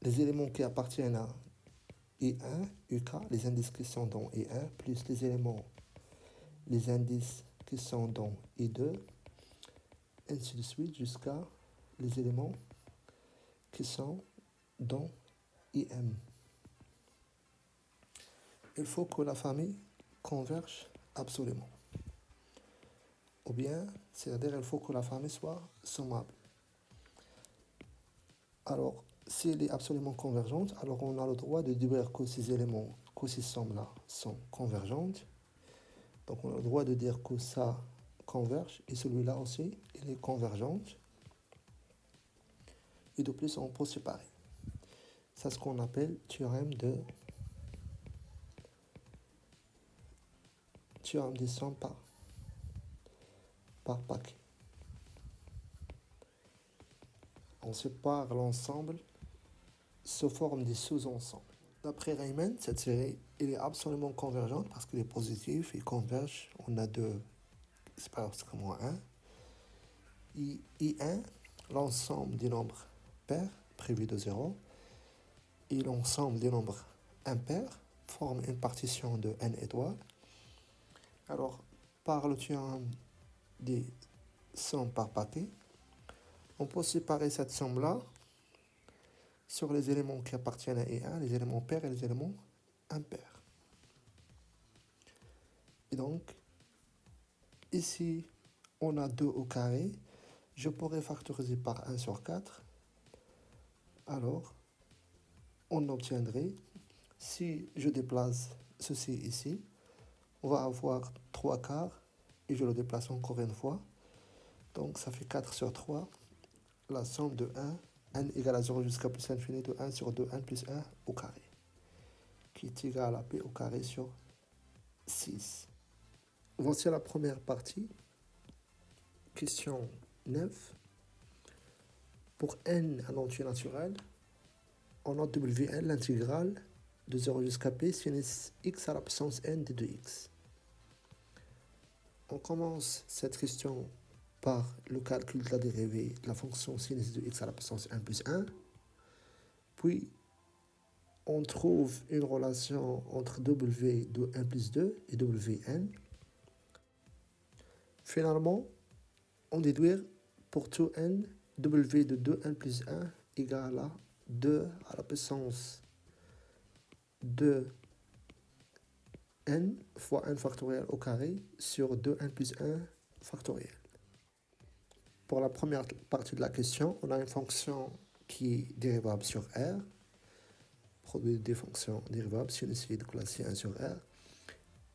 les éléments qui appartiennent à i1, uk, les indices qui sont dans i1, plus les éléments, les indices qui sont dans i2, ainsi de suite, jusqu'à les éléments qui sont dans im. Il faut que la famille converge absolument. Ou bien, c'est-à-dire il faut que la famille soit sommable. Alors, si elle est absolument convergente, alors on a le droit de dire que ces éléments, que ces sommes-là sont convergentes. Donc, on a le droit de dire que ça converge et celui-là aussi, il est convergente. Et de plus, on peut séparer. C'est ce qu'on appelle théorème des sommes par paquet. On sépare l'ensemble sous forme des sous-ensembles. D'après Riemann, cette série elle est absolument convergente parce qu'il est positif, il converge. On a deux espaces comme moins 1. I1, l'ensemble des nombres pairs prévus de 0, et l'ensemble des nombres impairs forment une partition de n étoiles. Alors, par le théorème des sommes par paquet, on peut séparer cette somme-là sur les éléments qui appartiennent à I1, les éléments pairs et les éléments impairs. Et donc, ici, on a 2 au carré. Je pourrais factoriser par 1 sur 4. Alors, on obtiendrait, si je déplace ceci ici, on va avoir 3 quarts, et je le déplace encore une fois. Donc, ça fait 4 sur 3. La somme de 1, n égale à 0 jusqu'à plus infini de 1 sur 2, n plus 1 au carré, qui est égal à p au carré sur 6. Voici la première partie. Question 9. Pour n un entier naturel, on note Wn l'intégrale de 0 jusqu'à p sinus x à la puissance n de 2x. On commence cette question par le calcul de la dérivée de la fonction sinus de x à la puissance n plus 1. Puis, on trouve une relation entre w de 1 plus 2 et wn. Finalement, on déduit pour tout n, w de 2n plus 1 égale à 2 à la puissance de n fois n factoriel au carré sur 2n plus 1 factoriel. Pour la première partie de la question, on a une fonction qui est dérivable sur R, produit des fonctions dérivables sinusoïdes classées 1 sur R,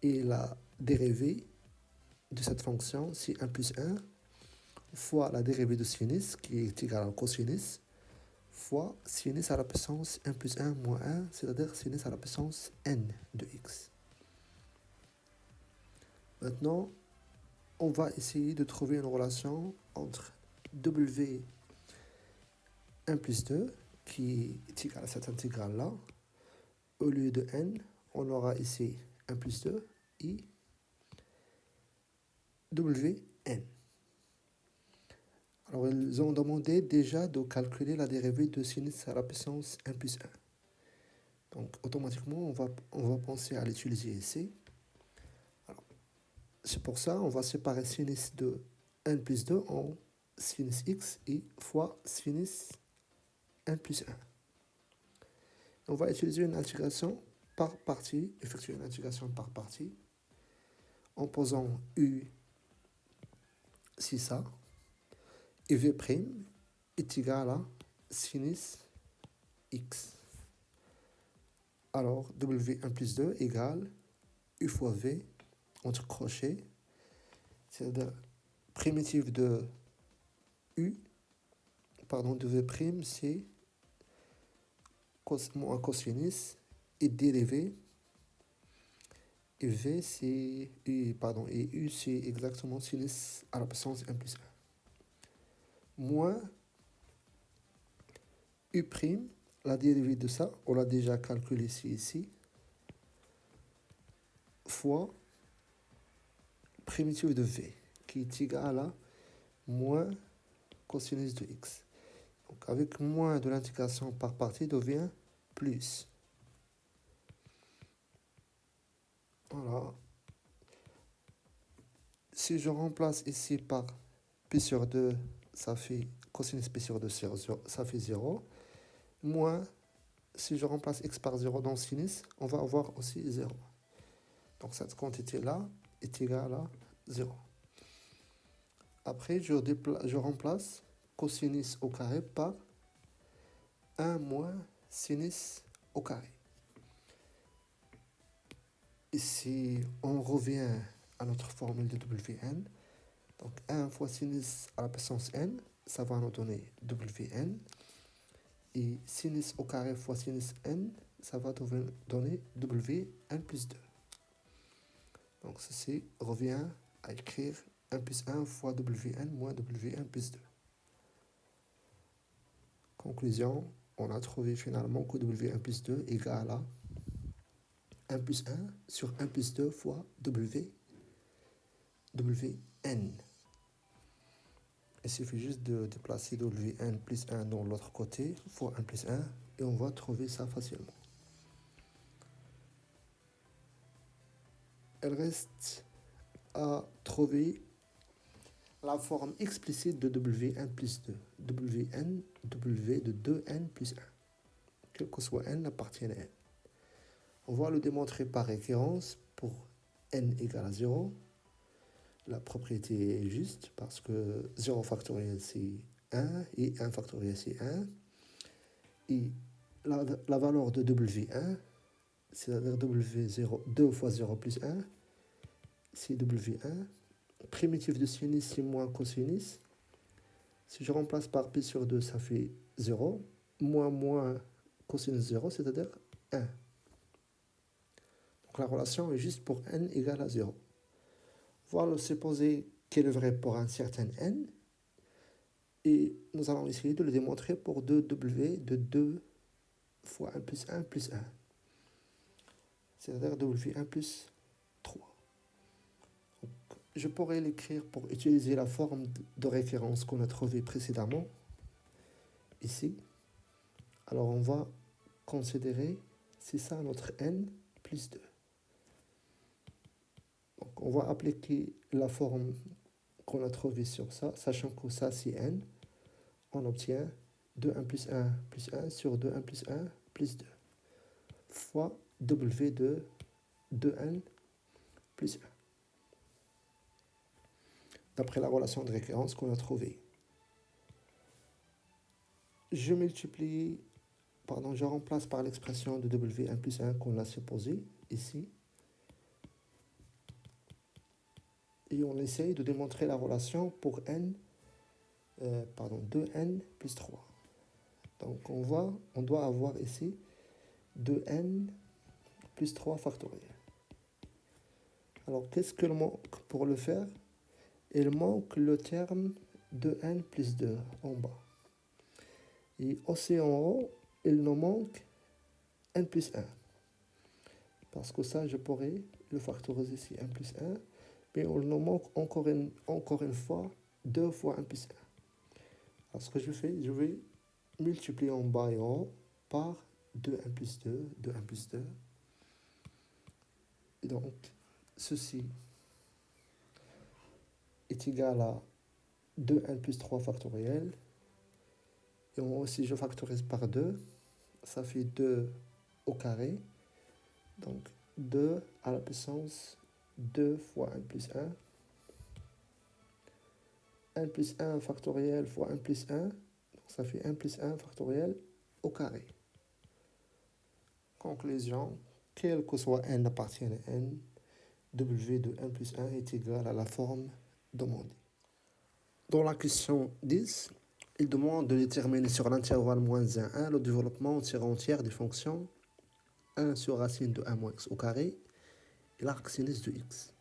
et la dérivée de cette fonction, c'est 1 plus 1 fois la dérivée de sinus, qui est égale à cosinus, fois sinus à la puissance 1 plus 1 moins 1, c'est-à-dire sinus à la puissance n de x. Maintenant, on va essayer de trouver une relation entre w 1 plus 2, qui est égal à cette intégrale-là. Au lieu de n, on aura ici 1 plus 2 et wn. Alors, ils ont demandé déjà de calculer la dérivée de sinus à la puissance 1 plus 1. Donc, automatiquement, on va penser à l'utiliser ici. C'est pour ça on va séparer sinus de n plus 2 en sinus x et fois sinus n plus 1. On va utiliser une intégration par partie, effectuer une intégration par partie, en posant u, c'est ça, et v' est égal à sinus x. Alors, w1 plus 2 égale u fois v, entre crochets, c'est-à-dire primitive de u, de v', c'est moins cosinus, et dérivé, et v c'est u, et u c'est exactement sinus à la puissance 1 plus 1. Moins u', la dérivée de ça, on l'a déjà calculé ici, fois primitive de v, qui est égal à moins cosinus de x. Donc avec moins de l'intégration par partie devient plus. Voilà. Si je remplace ici par p sur 2, ça fait cosinus p sur 2, ça fait 0. Moins, si je remplace x par 0 dans sinus, on va avoir aussi 0. Donc cette quantité-là est égale à 0. Après, je remplace cosinus au carré par 1 moins sinus au carré. Ici, on revient à notre formule de Wn. Donc 1 fois sinus à la puissance n, ça va nous donner Wn. Et sinus au carré fois sinus n, ça va donner Wn plus 2. Donc ceci revient à écrire 1 plus 1 fois Wn moins Wn plus 2. Conclusion, on a trouvé finalement que W1 plus 2 égale à 1 plus 1 sur 1 plus 2 fois Wn. Il suffit juste de déplacer Wn plus 1 dans l'autre côté, fois 1 plus 1, et on va trouver ça facilement. Il reste à trouver la forme explicite de Wn plus 2. Wn, W de 2n plus 1. Quel que soit n appartient à n. On va le démontrer par récurrence pour n égale à 0. La propriété est juste parce que 0 factoriel c'est 1 et 1 factoriel c'est 1. Et la valeur de W1, c'est-à-dire W0, 2 fois 0 plus 1, c'est W1. Primitif de sinus, c'est moins cosinus. Si je remplace par pi sur 2, ça fait 0. Moins cosinus 0, c'est-à-dire 1. Donc la relation est juste pour n égale à 0. Voilà supposer qu'elle est vraie pour un certain n. Et nous allons essayer de le démontrer pour 2w de 2 fois 1 plus 1 plus 1. C'est-à-dire w1 plus 3. Donc, je pourrais l'écrire pour utiliser la forme de référence qu'on a trouvée précédemment, ici. Alors on va considérer, c'est ça notre n plus 2. Donc on va appliquer la forme qu'on a trouvée sur ça, sachant que ça c'est n. On obtient 2n plus 1 plus 1 sur 2n plus 1 plus 2 fois w de 2n plus 1. D'après la relation de référence qu'on a trouvée. Je remplace par l'expression de w1 plus 1 qu'on a supposée ici. Et on essaye de démontrer la relation pour 2n plus 3. Donc on doit avoir ici 2n plus 3 factoriel. Alors qu'est-ce qu'il manque pour le faire? Il manque le terme de n plus 2 en bas. Et aussi en haut, il nous manque n plus 1. Parce que ça, je pourrais le factoriser ici, n plus 1. Mais il nous manque encore une fois 2 fois n plus 1. Alors ce que je fais, je vais multiplier en bas et en haut par 2n plus 2, 2n plus 2. Et donc, ceci est égal à 2n plus 3 factoriel. Et en haut, si je factorise par 2, ça fait 2 au carré. Donc, 2 à la puissance 2 fois 1 plus 1. 1 plus 1 factoriel fois 1 plus 1. Donc, ça fait 1 plus 1 factoriel au carré. Conclusion, quel que soit n appartient à n, w de 1 plus 1 est égal à la forme demandée. Dans la question 10, il demande de déterminer sur l'intervalle moins 1, 1 le développement entière des fonctions 1 sur racine de 1 moins x au carré et l'arc sinus de x.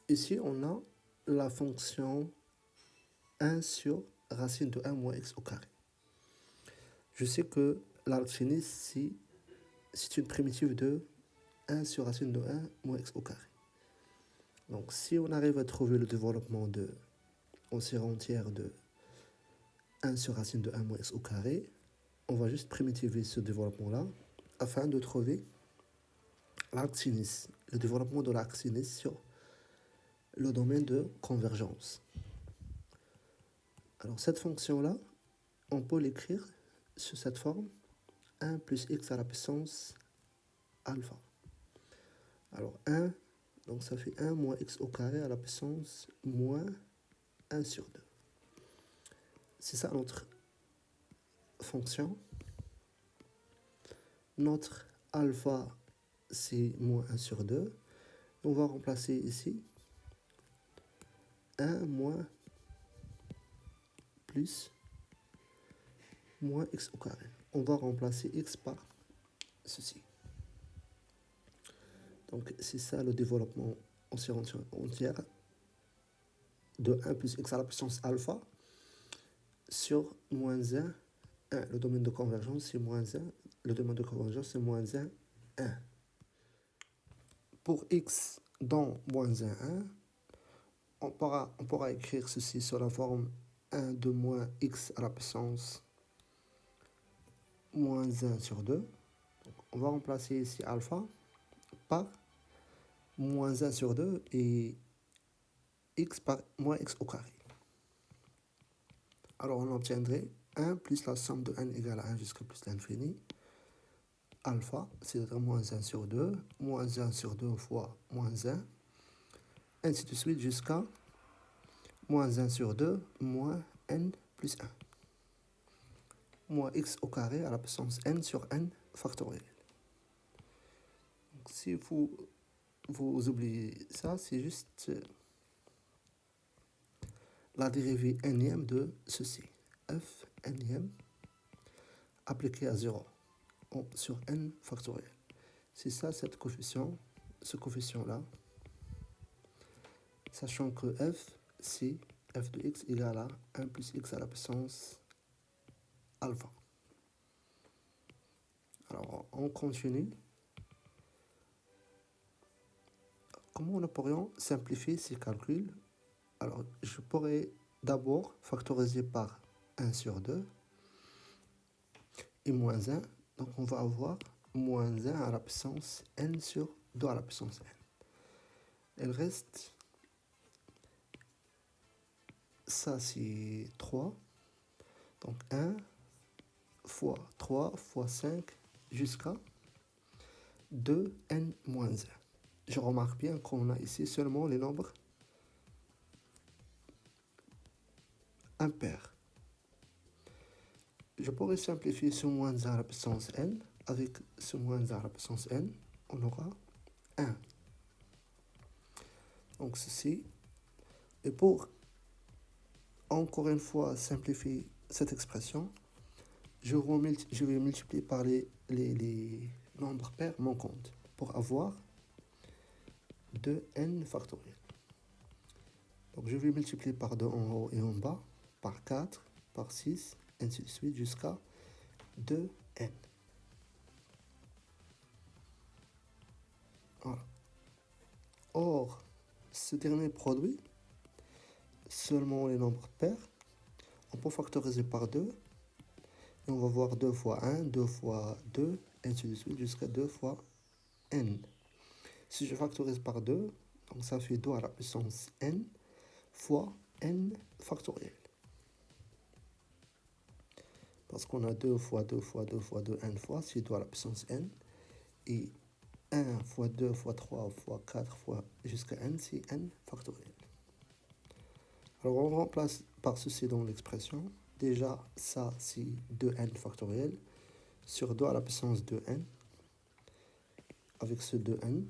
Ici, on a la fonction 1 sur racine de 1 moins x au carré. Je sais que l'arc sinus, c'est une primitive de 1 sur racine de 1 moins x au carré. Donc, si on arrive à trouver le développement en série entière de 1 sur racine de 1 moins x au carré, on va juste primitiver ce développement-là afin de trouver l'arc sinus, le développement de l'arc sinus sur le domaine de convergence. Alors, cette fonction-là, on peut l'écrire sous cette forme 1 plus x à la puissance alpha. Alors, 1, donc ça fait 1 moins x au carré à la puissance moins 1 sur 2. C'est ça notre fonction. Notre alpha, c'est moins 1 sur 2. On va remplacer ici 1 moins plus moins x au carré. On va remplacer x par ceci. Donc, c'est ça le développement en série entière de 1 plus x à la puissance alpha sur moins 1 1. Le domaine de convergence, c'est moins 1. Le domaine de convergence, c'est moins 1, 1. Pour x dans moins 1, 1, on pourra écrire ceci sur la forme 1 de moins x à la puissance moins 1 sur 2. Donc, on va remplacer ici alpha par moins 1 sur 2 et x par moins x au carré. Alors on obtiendrait 1 plus la somme de n égale à 1 jusqu'à plus l'infini. Alpha, c'est-à-dire moins 1 sur 2, moins 1 sur 2 fois moins 1, ainsi de suite jusqu'à moins 1 sur 2, moins n plus 1. Moins x au carré à la puissance n sur n factoriel. Donc, si vous oubliez ça, c'est juste la dérivée nème de ceci. F nème appliqué à 0 sur n factoriel. C'est ça, ce coefficient-là, sachant que f, c'est f de x égale à 1 plus x à la puissance alpha. Alors, on continue. Comment nous pourrions simplifier ces calculs? Alors, je pourrais d'abord factoriser par 1 sur 2 et moins 1. Donc, on va avoir moins 1 à la puissance n sur 2 à la puissance n. Il reste, ça c'est 3. Donc, 1 fois 3 fois 5 jusqu'à 2n moins 1. Je remarque bien qu'on a ici seulement les nombres impairs. Je pourrais simplifier ce moins 1 à la puissance n. Avec ce moins 1 à la puissance n, on aura 1. Donc ceci. Et pour encore une fois simplifier cette expression, je vais multiplier par les nombres pairs manquants pour avoir 2n factoriel. Donc je vais multiplier par 2 en haut et en bas, par 4, par 6, ainsi de suite jusqu'à 2n. Voilà. Or, ce dernier produit, seulement les nombres pairs, on peut factoriser par 2, et on va voir 2 fois 1, 2 fois 2, ainsi de suite jusqu'à 2 fois n. Si je factorise par 2, donc ça fait 2 à la puissance n fois n factoriel. Parce qu'on a 2 fois 2 fois 2 fois 2 n fois, c'est 2 à la puissance n. Et 1 fois 2 fois 3 fois 4 fois jusqu'à n, c'est n factoriel. Alors on remplace par ceci dans l'expression. Déjà, ça c'est 2n factoriel sur 2 à la puissance de n. Avec ce 2n,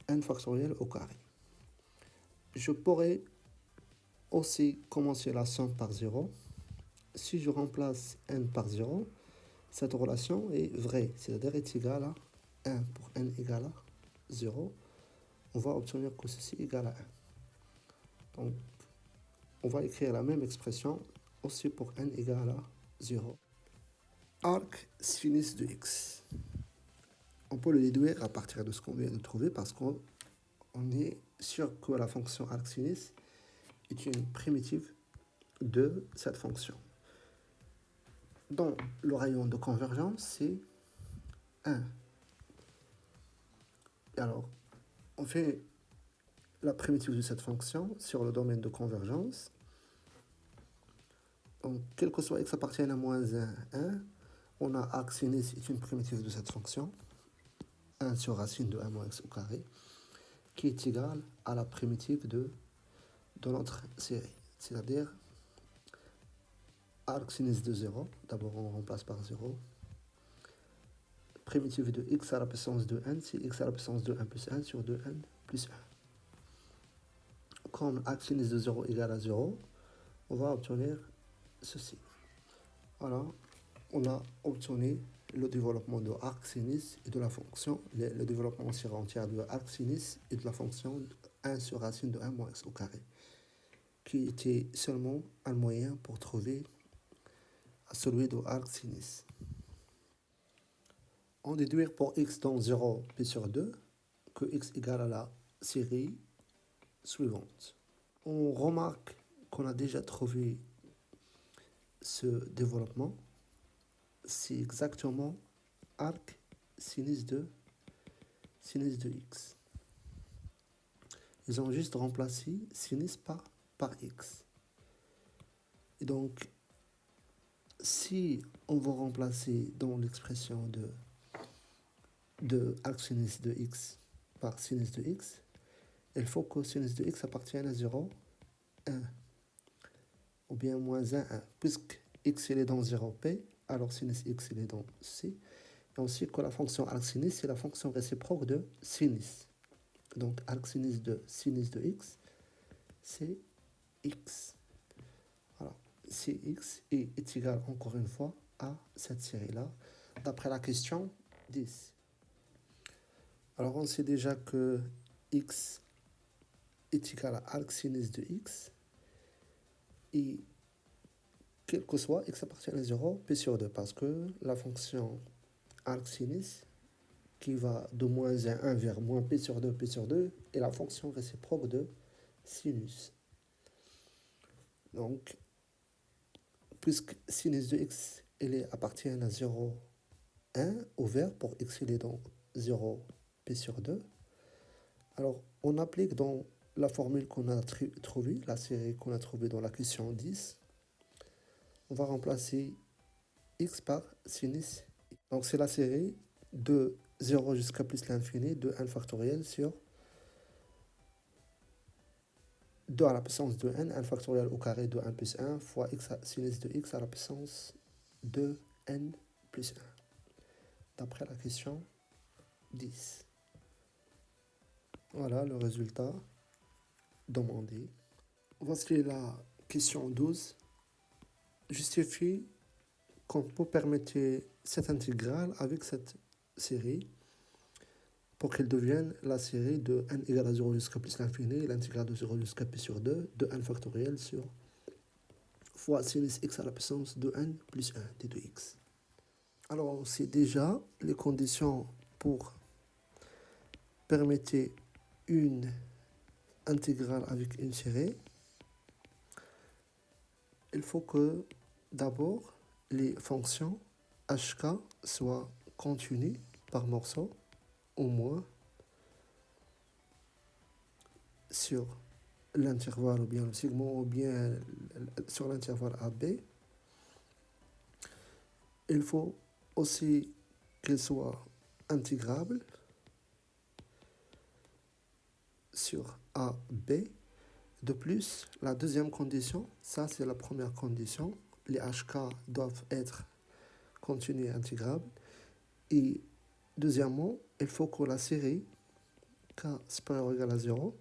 n factoriel au carré. Je pourrais aussi commencer la somme par 0. Si je remplace n par 0, cette relation est vraie, c'est-à-dire est égale à 1 pour n égale à 0. On va obtenir que ceci égale à 1. Donc, on va écrire la même expression aussi pour n égale à 0. Arc sinus de x. On peut le déduire à partir de ce qu'on vient de trouver parce qu'on est sûr que la fonction arc sinus est une primitive de cette fonction. Dans le rayon de convergence, c'est 1. Alors, on fait la primitive de cette fonction sur le domaine de convergence. Donc, quel que soit x appartienne à moins 1, 1, on a arc sinus est une primitive de cette fonction, 1 sur racine de 1 moins x au carré, qui est égale à la primitive de notre série. C'est-à-dire arc sinus de 0, d'abord on remplace par 0, primitive de x à la puissance de n, c'est x à la puissance de 1 plus 1 sur 2n plus 1. Comme arc sinus de 0 égale à 0, on va obtenir ceci. Voilà, on a obtenu le développement de arc sinus et de la fonction, le développement en série entière de arc sinus et de la fonction 1 sur racine de 1 moins x au carré, qui était seulement un moyen pour trouver à celui de arc sinus. On déduire pour x dans 0 p sur 2 que x égale à la série suivante. On remarque qu'on a déjà trouvé ce développement. C'est exactement arc sinus de x. Ils ont juste remplacé sinus par x. Et donc, si on veut remplacer dans l'expression de arc sinus de x par sinus de x, il faut que sinus de x appartienne à 0, 1, ou bien moins 1, 1. Puisque x il est dans 0p, alors sinus x il est dans c. Et aussi que la fonction arc sinus, c'est la fonction réciproque de sinus. Donc arc sinus de x, c'est x. Alors, c'est x et est égal encore une fois à cette série-là, d'après la question 10. Alors, on sait déjà que x est égal à arc sinus de x. Et quel que soit, x appartient à 0, p sur 2, parce que la fonction arc sinus, qui va de moins 1 vers moins p sur 2, est la fonction réciproque de sinus. Donc, puisque sinus de x appartient à 0, 1 ouvert pour x il est dans 0, p sur 2, alors on applique dans la formule qu'on a trouvée, la série qu'on a trouvée dans la question 10, on va remplacer x par sinus. Donc c'est la série de 0 jusqu'à plus l'infini de 1 factoriel sur 2 à la puissance de n, 1 factoriel au carré de 1 plus 1 fois x sinus de x à la puissance de n plus 1. D'après la question 10. Voilà le résultat demandé. Voici la question 12. Justifie qu'on peut permettre cette intégrale avec cette série pour qu'elle devienne la série de n égale à 0 jusqu'à plus l'infini, l'intégrale de 0 jusqu'à p sur 2 de n factoriel sur fois sinus x à la puissance de n plus 1 d de x. Alors, on sait déjà les conditions pour permettre une intégrale avec une série. Il faut que d'abord les fonctions hk soient continues par morceau, au moins sur l'intervalle ou bien le segment ou bien sur l'intervalle AB. Il faut aussi qu'elles soient intégrables sur AB. De plus, la deuxième condition, ça c'est la première condition, les HK doivent être continus et intégrables. Et deuxièmement, il faut que la série K supérieure ou égale à 0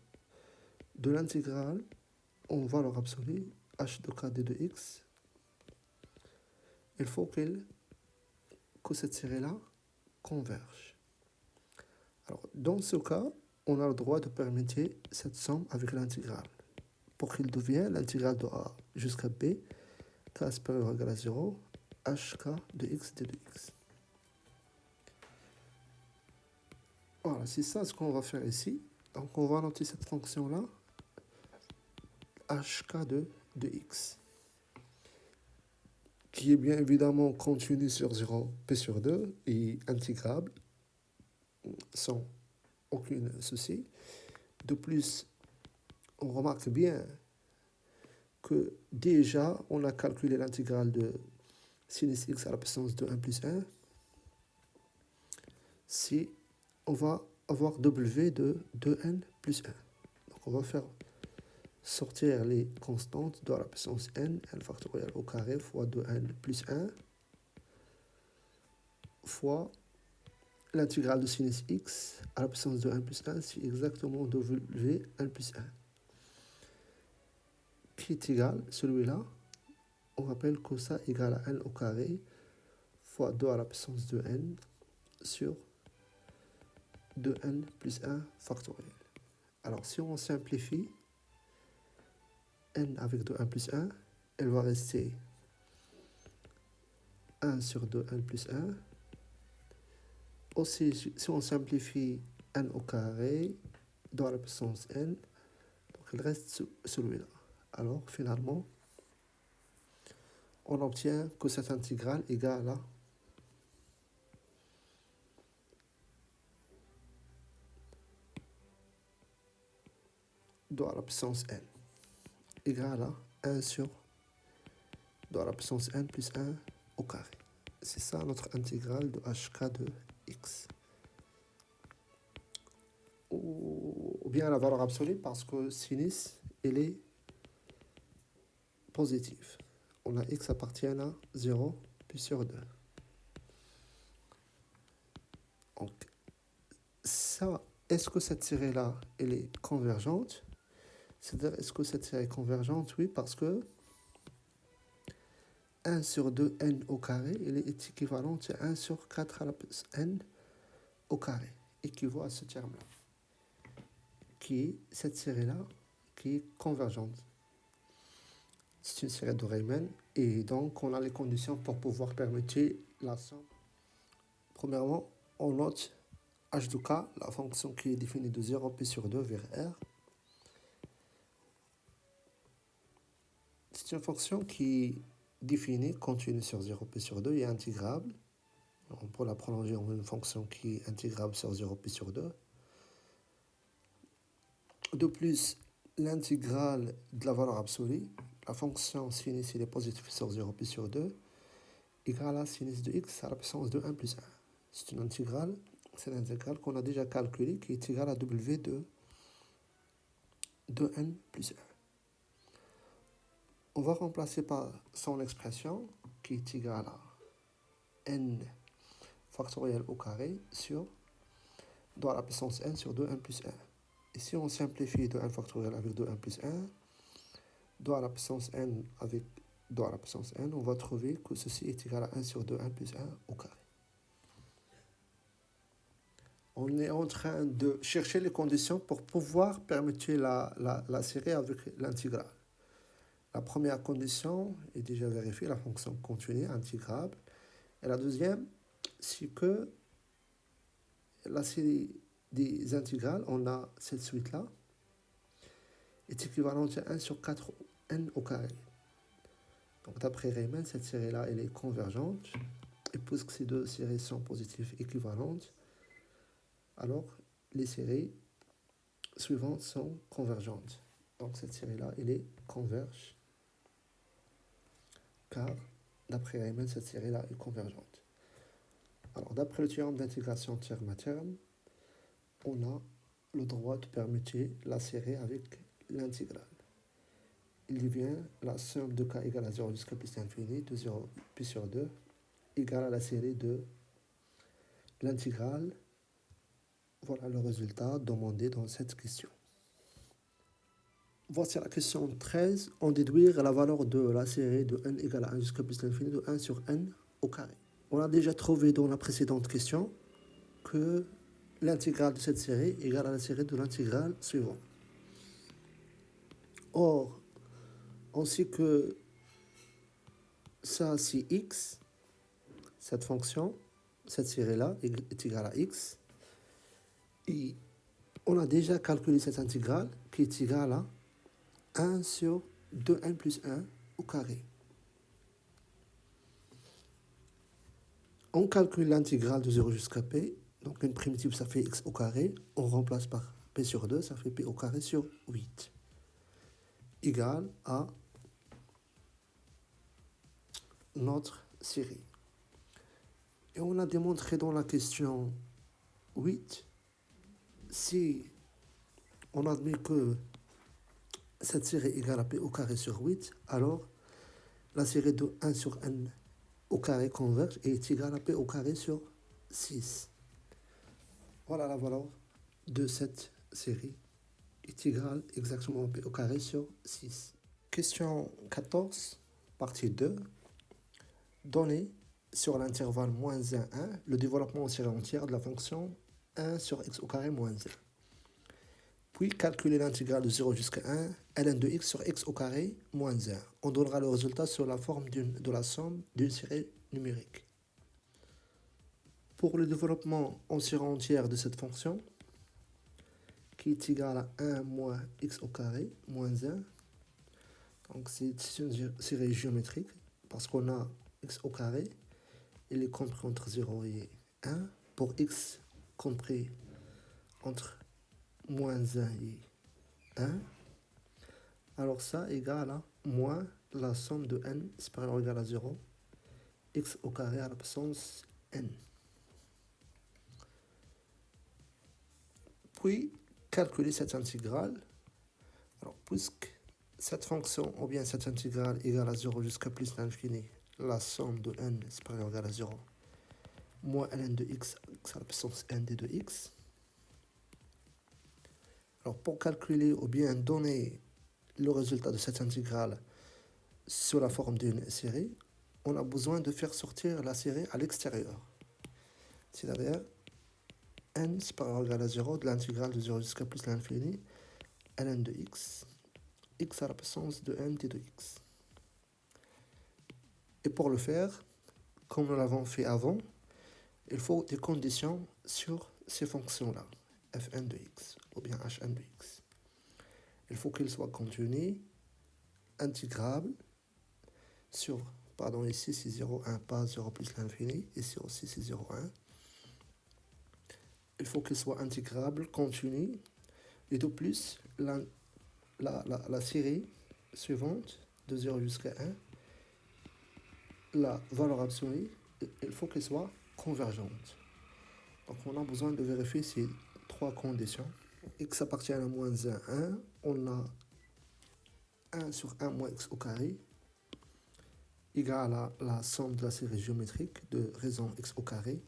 de l'intégrale en valeur absolue h de k d de x, il faut que cette série-là converge. Alors, dans ce cas, on a le droit de permettre cette somme avec l'intégrale pour qu'il devienne l'intégrale de a jusqu'à b, k supérieur ou égal à 0, hk de x d de x. Voilà, c'est ça ce qu'on va faire ici. Donc, on va noter cette fonction-là, hk de x, qui est bien évidemment continu sur 0, p sur 2, et intégrable, sans aucun souci. De plus, on remarque bien que déjà, on a calculé l'intégrale de sinus x à la puissance de 1 plus 1. Si on va avoir w de 2n plus 1. Donc, on va faire sortir les constantes de la puissance n factoriel au carré fois 2n plus 1 fois l'intégrale de sinus x à la puissance de 1 plus 1, c'est exactement w 1 plus 1. Qui est égal, celui-là, on rappelle que ça égale à n au carré fois 2 à la puissance de n sur 2n plus 1 factoriel. Alors, si on simplifie, n avec 2n plus 1, elle va rester 1 sur 2, n plus 1. Aussi, si on simplifie n au carré dans la puissance n, donc il reste celui-là. Alors, finalement, on obtient que cette intégrale égale à dans la puissance n égale à 1 sur dans la puissance n plus 1 au carré. C'est ça notre intégrale de hk de x. Ou bien la valeur absolue parce que sinus, elle est positive. On a x appartient à 0 pi sur 2. Donc, ça, est-ce que cette série-là, elle est convergente? C'est-à-dire, est-ce que cette série est convergente? Oui, parce que 1 sur 2n au carré, elle est équivalente à 1 sur 4 à la plus n au carré, équivaut à ce terme-là, qui est cette série-là, qui est convergente. C'est une série de Riemann, et donc on a les conditions pour pouvoir permettre la somme. Premièrement, on note h de k, la fonction qui est définie de 0 pi sur 2 vers r. C'est une fonction qui est définie, continue sur 0 pi sur 2 et intégrable. On peut la prolonger en une fonction qui est intégrable sur 0 pi sur 2. De plus, l'intégrale de la valeur absolue, la fonction sinus est positive sur 0 pi sur 2, égale à sinus de x à la puissance de 1 plus 1. C'est une intégrale, c'est l'intégrale qu'on a déjà calculée, qui est égale à w de n plus 1. On va remplacer par son expression, qui est égale à n factoriel au carré sur dans la puissance n sur 2n plus 1. Et si on simplifie 2n factoriel avec 2n plus 1, 2 à la puissance n avec 2 à la puissance n, on va trouver que ceci est égal à 1 sur 2n plus 1 au carré. On est en train de chercher les conditions pour pouvoir permettre la série avec l'intégrale. La première condition est déjà vérifiée, la fonction continue, intégrable. Et la deuxième, c'est que la série des intégrales, on a cette suite-là, est équivalente à 1 sur 4n au carré. Donc d'après Riemann, cette série-là, elle est convergente. Et puisque ces deux séries sont positives équivalentes, alors les séries suivantes sont convergentes. Donc cette série-là, elle est converge, car d'après Riemann, cette série-là est convergente. Alors d'après le théorème d'intégration terme à terme, on a le droit de permettre la série avec l'intégrale. Il devient la somme de k égale à 0 jusqu'à plus l'infini de 0 pi sur 2 égale à la série de l'intégrale. Voilà le résultat demandé dans cette question. Voici la question 13. On déduire la valeur de la série de n égale à 1 jusqu'à plus l'infini de 1 sur n au carré. On a déjà trouvé dans la précédente question que l'intégrale de cette série est égale à la série de l'intégrale suivante. Or, on sait que ça c'est x, cette fonction, cette série-là est égale à x. Et on a déjà calculé cette intégrale qui est égale à 1 sur 2n plus 1 au carré. On calcule l'intégrale de 0 jusqu'à p. Donc une primitive, ça fait x au carré. On remplace par p sur 2, ça fait p au carré sur 8. Égale à notre série. Et on a démontré dans la question 8, si on admet que cette série est égale à p au carré sur 8, alors la série de 1 sur n au carré converge et est égale à p au carré sur 6. Voilà la valeur de cette série est égale exactement à p au carré sur 6. Question 14, partie 2. Donner sur l'intervalle moins 1, 1, le développement en série entière de la fonction 1 sur x au carré moins 1. Puis calculer l'intégrale de 0 jusqu'à 1, ln de x sur x au carré moins 1. On donnera le résultat sur la forme de la somme d'une série numérique. Pour le développement en série entière de cette fonction, qui est égale à 1 moins x au carré moins 1, donc c'est une série géométrique, parce qu'on a x au carré, il est compris entre 0 et 1, pour x compris entre moins 1 et 1, alors ça égale à moins la somme de n supérieur ou égal à 0, x au carré à la puissance n. Puis, calculer cette intégrale. Alors, puisque cette fonction, ou bien cette intégrale égale à 0 jusqu'à plus l'infini, la somme de n supérieur ou égal à 0, moins ln de x à la puissance n d de x. Alors, pour calculer ou bien donner le résultat de cette intégrale sous la forme d'une série, on a besoin de faire sortir la série à l'extérieur. C'est-à-dire n supérieur ou égal à 0 de l'intégrale de 0 jusqu'à plus l'infini, ln de x à la puissance de n d de x. Et pour le faire, comme nous l'avons fait avant, il faut des conditions sur ces fonctions-là, fn de x ou bien hn de x. Il faut qu'il soit continu, intégrable, sur, pardon, ici c'est 0,1, pas 0 plus l'infini, ici aussi c'est 0,1. Il faut qu'il soit intégrable, continu, et de plus, la série suivante, de 0 jusqu'à 1, la valeur absolue, il faut qu'elle soit convergente. Donc on a besoin de vérifier ces trois conditions. X appartient à moins 1, 1. On a 1 sur 1 moins x au carré égale à la somme de la série géométrique de raison x au carré,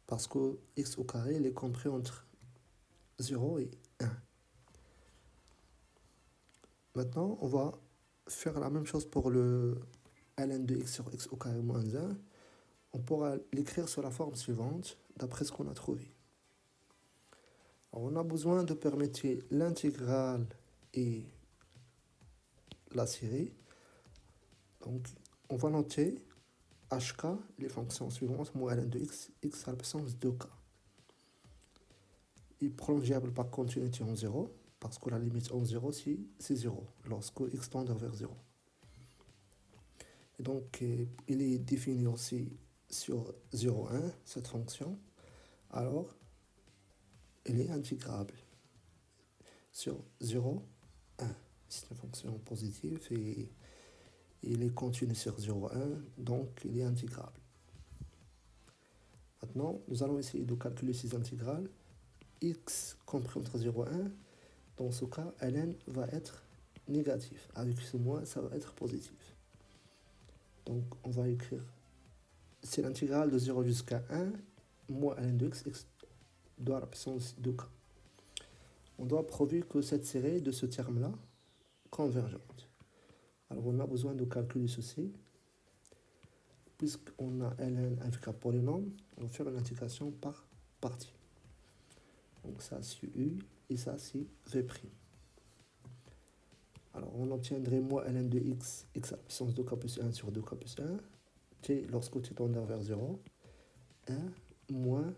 parce que x au carré il est compris entre 0 et 1. Maintenant, on va faire la même chose pour le ln de x sur x au carré moins 1. On pourra l'écrire sur la forme suivante, d'après ce qu'on a trouvé. Alors, on a besoin de permettre l'intégrale et la série. Donc, on va noter hk, les fonctions suivantes, moins ln de x à la puissance 2k. Et prolongeable par continuité en 0, parce que la limite en 0, c'est 0, lorsque x tend vers 0. Et donc, il est défini aussi sur 0,1, cette fonction. Alors, elle est intégrable sur 0, 1. C'est une fonction positive et il est continu sur 0,1, donc il est intégrable. Maintenant, nous allons essayer de calculer ces intégrales. X compris entre 0 et 1, dans ce cas, ln va être négatif. Avec ce moins, ça va être positif. Donc, on va écrire, c'est l'intégrale de 0 jusqu'à 1, moins ln de x doit à la puissance 2k. On doit prouver que cette série de ce terme-là convergente. Alors, on a besoin de calculer ceci. Puisqu'on a ln avec un polynôme, on va faire une intégration par partie. Donc, ça, c'est u et ça, c'est v'. Alors, on obtiendrait moins ln de x à la puissance 2k plus 1 sur 2k plus 1, t lorsque t tend vers 0, 1 moins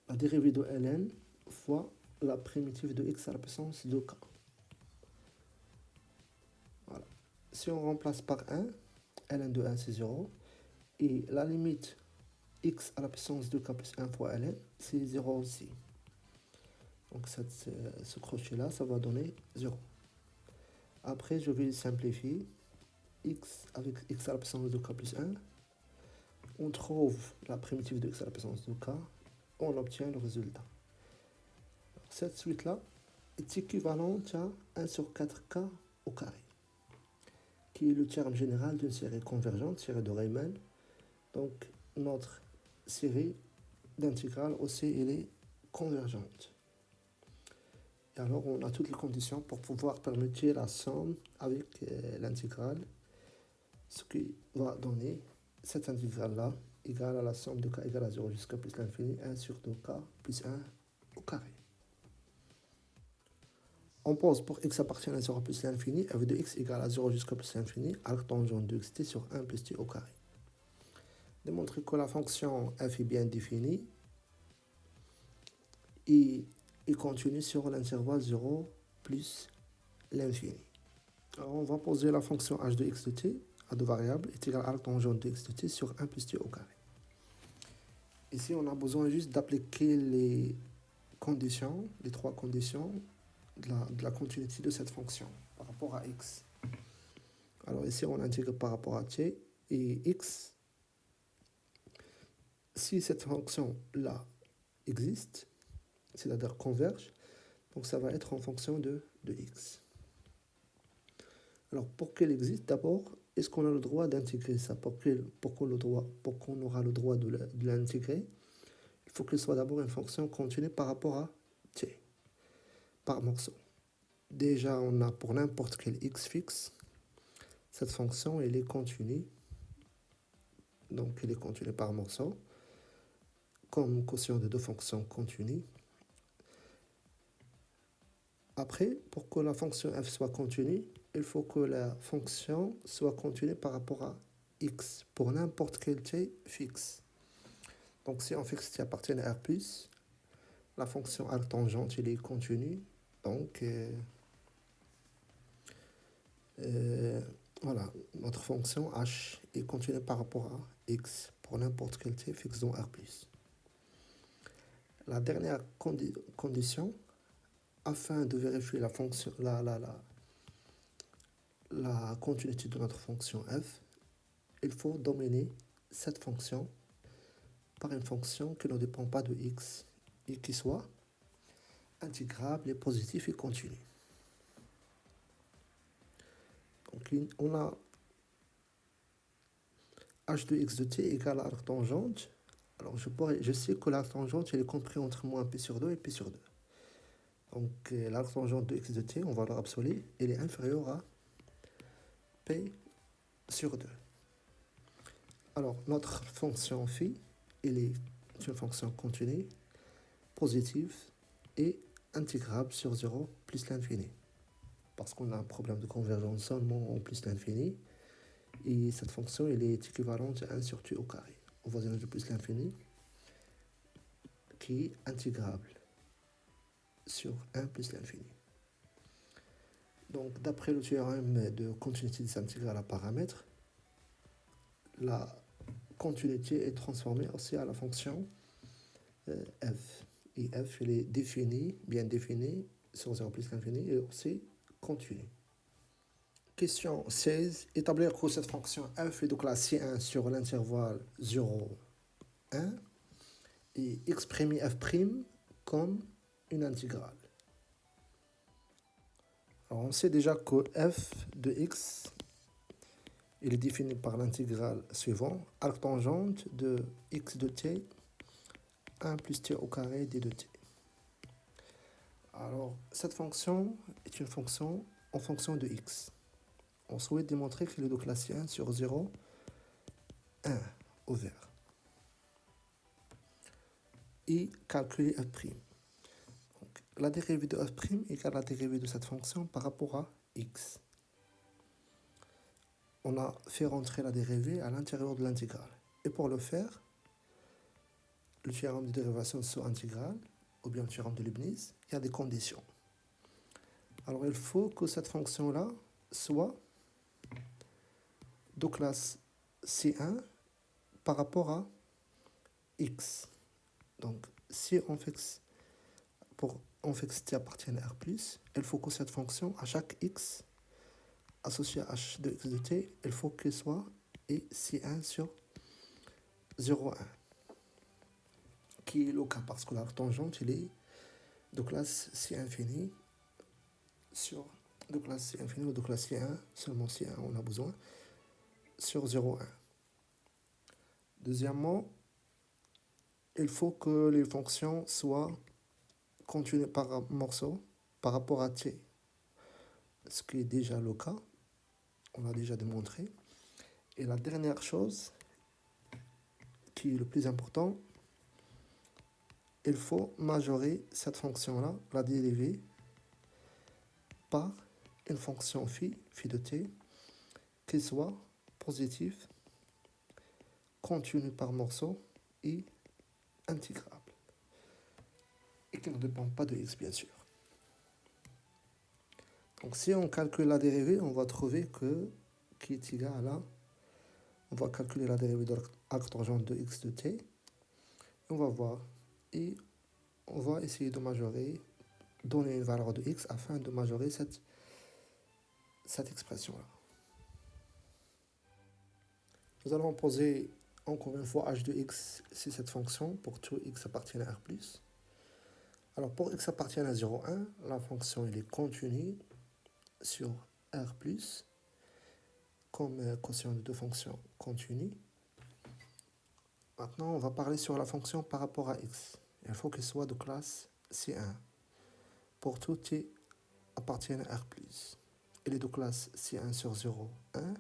la dérivée de ln fois la primitive de x à la puissance 2k. Voilà. Si on remplace par 1, ln de 1 c'est 0, et la limite x à la puissance 2k plus 1 fois ln, c'est 0 aussi. Donc ce crochet-là, ça va donner 0. Après, je vais simplifier. X avec x à la puissance de k plus 1. On trouve la primitive de x à la puissance de k. On obtient le résultat. Alors, cette suite-là est équivalente à 1 sur 4k au carré, qui est le terme général d'une série convergente, série de Riemann. Donc, notre série d'intégrales aussi, elle est convergente. Et alors, on a toutes les conditions pour pouvoir permettre la somme avec l'intégrale, ce qui va donner cette intégrale-là égale à la somme de k égale à 0 jusqu'à plus l'infini, 1 sur 2k plus 1 au carré. On pose pour x appartient à 0 plus l'infini, f de x égale à 0 jusqu'à plus l'infini, arc tangente de xt sur 1 plus t au carré. Démontrer que la fonction f est bien définie et continue sur l'intervalle 0 plus l'infini. Alors on va poser la fonction h de x de t à deux variables est égal à arc tangente de x de t sur 1 plus t au carré. Ici on a besoin juste d'appliquer les conditions, les trois conditions de la continuité de cette fonction par rapport à x. Alors ici on intègre par rapport à t et x. Si cette fonction-là existe, c'est-à-dire converge, donc ça va être en fonction de x. Alors pour qu'elle existe, d'abord, est-ce qu'on a le droit d'intégrer ça? Pour qu'on aura le droit de l'intégrer, il faut qu'elle soit d'abord une fonction continue par rapport à t, par morceau. Déjà, on a pour n'importe quel x fixe, cette fonction, elle est continue. Donc, elle est continue par morceau, comme quotient de deux fonctions continues. Après, pour que la fonction f soit continue, il faut que la fonction soit continue par rapport à x, pour n'importe quel t fixe. Donc, si on fixe t appartient à R+, la fonction arc tangente, elle est continue. Donc, voilà, notre fonction h est continue par rapport à x pour n'importe quel t fixe dans R+. La dernière condition, afin de vérifier la fonction, la continuité de notre fonction f, il faut dominer cette fonction par une fonction qui ne dépend pas de x et qui soit intégrable et positive et continue. Donc on a h de x de t égale à l'arc tangente. Alors je sais que l'arc tangente est compris entre moins p sur 2 et p sur 2. Donc l'arc tangente de x de t, en valeur absolue, elle est inférieure à p sur 2. Alors notre fonction phi, elle est une fonction continue, positive et intégrable sur 0 plus l'infini. Parce qu'on a un problème de convergence seulement en plus l'infini. Et cette fonction, elle est équivalente à 1 sur t au carré, au voisinage de plus l'infini, qui est intégrable sur 1 plus l'infini. Donc, d'après le théorème de continuité des intégrales à paramètres, la continuité est transformée aussi à la fonction f. Et f, elle est définie, bien définie, sur 0 plus l'infini, et aussi continue. Question 16. Établir que cette fonction f est de classe C1 sur l'intervalle 0, 1 et exprimer f' comme une intégrale. Alors on sait déjà que f de x il est défini par l'intégrale suivante, arc tangente de x de t, 1 plus t au carré d de t. Alors cette fonction est une fonction en fonction de x. On souhaite démontrer qu'il est de classe 1 sur 0, 1 au vert. Et calculer f'. Donc, la dérivée de f' égale la dérivée de cette fonction par rapport à x. On a fait rentrer la dérivée à l'intérieur de l'intégrale. Et pour le faire, le théorème de dérivation sur intégrale, ou bien le théorème de Leibniz, il y a des conditions. Alors il faut que cette fonction-là soit de classe C1 par rapport à x. Donc si on fixe t appartient à R+, il faut que cette fonction, à chaque x, associée à h de x de t, il faut qu'elle soit et C1 sur 0,1. Qui est le cas parce que l'arc tangente, il est de classe C infini sur de classe C infini ou de classe C1, seulement C1 on a besoin, sur 0,1. Deuxièmement, il faut que les fonctions soient continues par morceau par rapport à t, ce qui est déjà le cas, on l'a déjà démontré. Et la dernière chose, qui est le plus important, il faut majorer cette fonction-là, la dérivée, par une fonction phi de t, qui soit positive, continue par morceau et intégrable. Et qui ne dépend pas de x, bien sûr. Donc si on calcule la dérivée, on va trouver que qui est égal à, on va calculer la dérivée de l'arc tangente de x de t, et on va voir, et on va essayer de majorer, donner une valeur de x afin de majorer cette expression-là. Nous allons poser encore une fois h de x, c'est cette fonction pour tout x appartient à R+. Alors pour x appartient à 0,1, la fonction elle est continue sur R+, comme quotient de deux fonctions continues. Maintenant, on va parler sur la fonction par rapport à x. Il faut qu'elle soit de classe C1 pour tout t appartient à R+. Elle est de classe C1 sur 0, 1,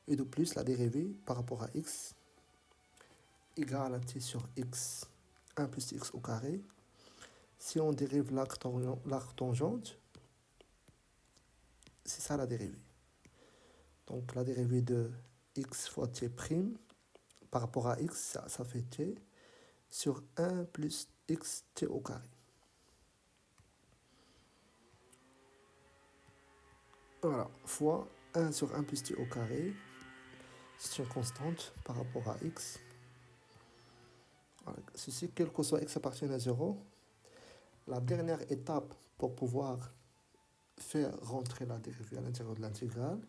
et de plus la dérivée par rapport à x égale à t sur x, 1 plus x au carré. Si on dérive l'arc tangente, c'est ça la dérivée. Donc la dérivée de x fois t' par rapport à x, ça fait t sur 1 plus x t au carré. Voilà, fois 1 sur 1 plus t au carré, c'est une constante par rapport à x. Voilà, ceci, quel que soit x appartient à 0, la dernière étape pour pouvoir faire rentrer la dérivée à l'intérieur de l'intégrale,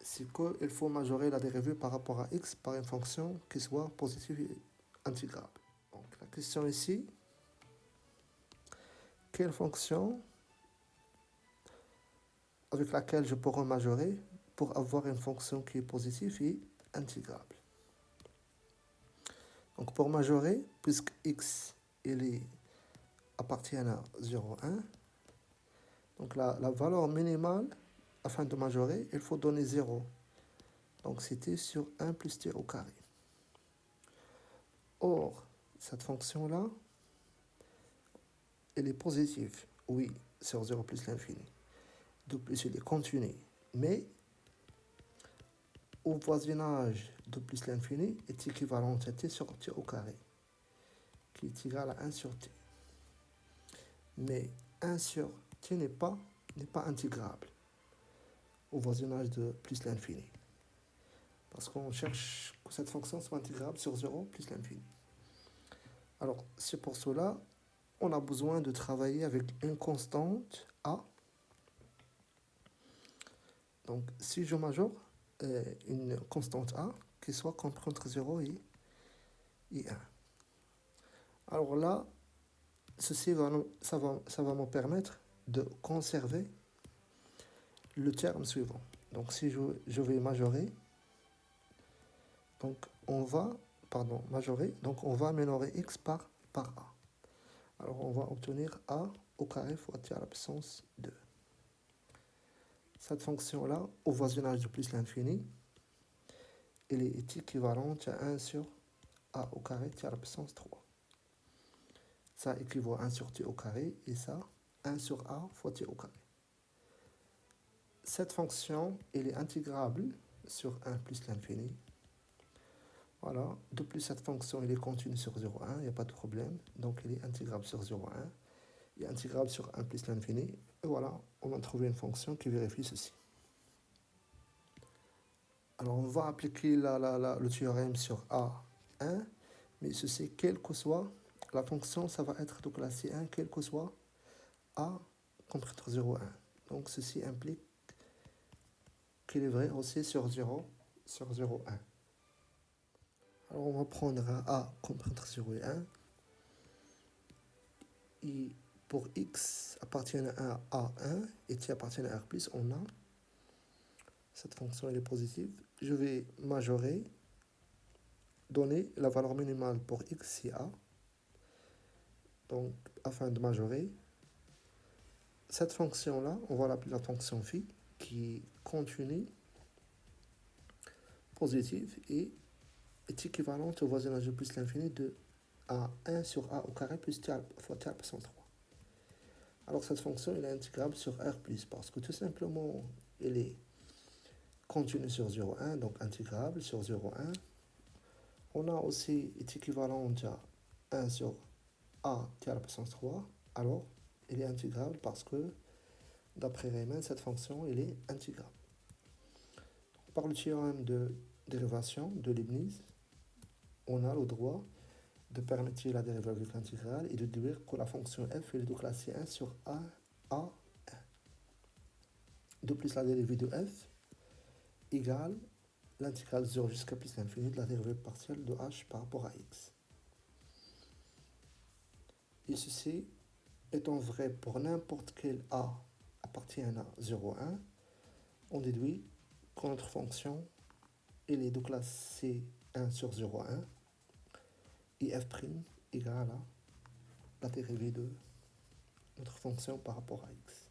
c'est qu'il faut majorer la dérivée par rapport à x par une fonction qui soit positive et intégrable. Donc la question ici, quelle fonction avec laquelle je pourrais majorer pour avoir une fonction qui est positive et intégrable? Donc pour majorer, puisque x appartient à 0,1, donc la valeur minimale, afin de majorer, il faut donner 0. Donc c'était sur 1 plus t au carré. Or, cette fonction-là, elle est positive, oui, sur 0 plus l'infini. De plus, elle est continue. Mais, au voisinage de plus l'infini est équivalent à t sur t au carré, qui est égal à 1 sur t. Mais 1 sur t n'est pas intégrable au voisinage de plus l'infini. Parce qu'on cherche que cette fonction soit intégrable sur 0 plus l'infini. Alors, c'est pour cela on a besoin de travailler avec une constante a. Donc, si je majore une constante a qui soit comprise entre 0 et 1. Alors là, ceci va me permettre de conserver le terme suivant. Donc, si je vais majorer, donc on va minorer x par a. Alors, on va obtenir a au carré fois t à la puissance 2. Cette fonction-là, au voisinage de plus l'infini, elle est équivalente à 1 sur a au carré t à la puissance 3. Ça équivaut à 1 sur t au carré, et ça, 1 sur a fois t au carré. Cette fonction, elle est intégrable sur 1 plus l'infini. Voilà, de plus cette fonction, elle est continue sur 0,1, il n'y a pas de problème. Donc, elle est intégrable sur 0,1 et intégrable sur 1 plus l'infini. Et voilà, on va trouver une fonction qui vérifie ceci. Alors, on va appliquer le théorème sur A1, mais ceci, quelle que soit la fonction, ça va être de classe C1, quel que soit A compris entre 0 et 1. Donc, ceci implique qu'il est vrai aussi sur 0, sur 0, 1. Alors, on va prendre un A compris entre 0 et 1. Et pour x appartient à A1 et t appartient à R+, on a cette fonction, elle est positive. Je vais majorer, donner la valeur minimale pour x, c'est A. Donc, afin de majorer, cette fonction-là, on va l'appeler la fonction phi, qui est continue, positive, et est équivalente au voisinage de plus l'infini de A1 sur A au carré plus t fois t à la puissance 3. Alors cette fonction elle est intégrable sur R+, parce que tout simplement, elle est continue sur 0,1, donc intégrable sur 0,1. On a aussi est équivalent à 1 sur a t à la puissance 3. Alors, elle est intégrable parce que, d'après Riemann, cette fonction elle est intégrable. Par le théorème de dérivation de Leibniz, on a le droit de permettre la dérivée avec l'intégrale et de déduire que la fonction f est de classe 1 sur a1. De plus, la dérivée de f égale l'intégrale 0 jusqu'à plus l'infini de la dérivée partielle de h par rapport à x. Et ceci étant vrai pour n'importe quel a appartient à 0,1, on déduit que notre fonction elle est de classe C1 sur 0,1 et f' égale à la dérivée de notre fonction par rapport à x.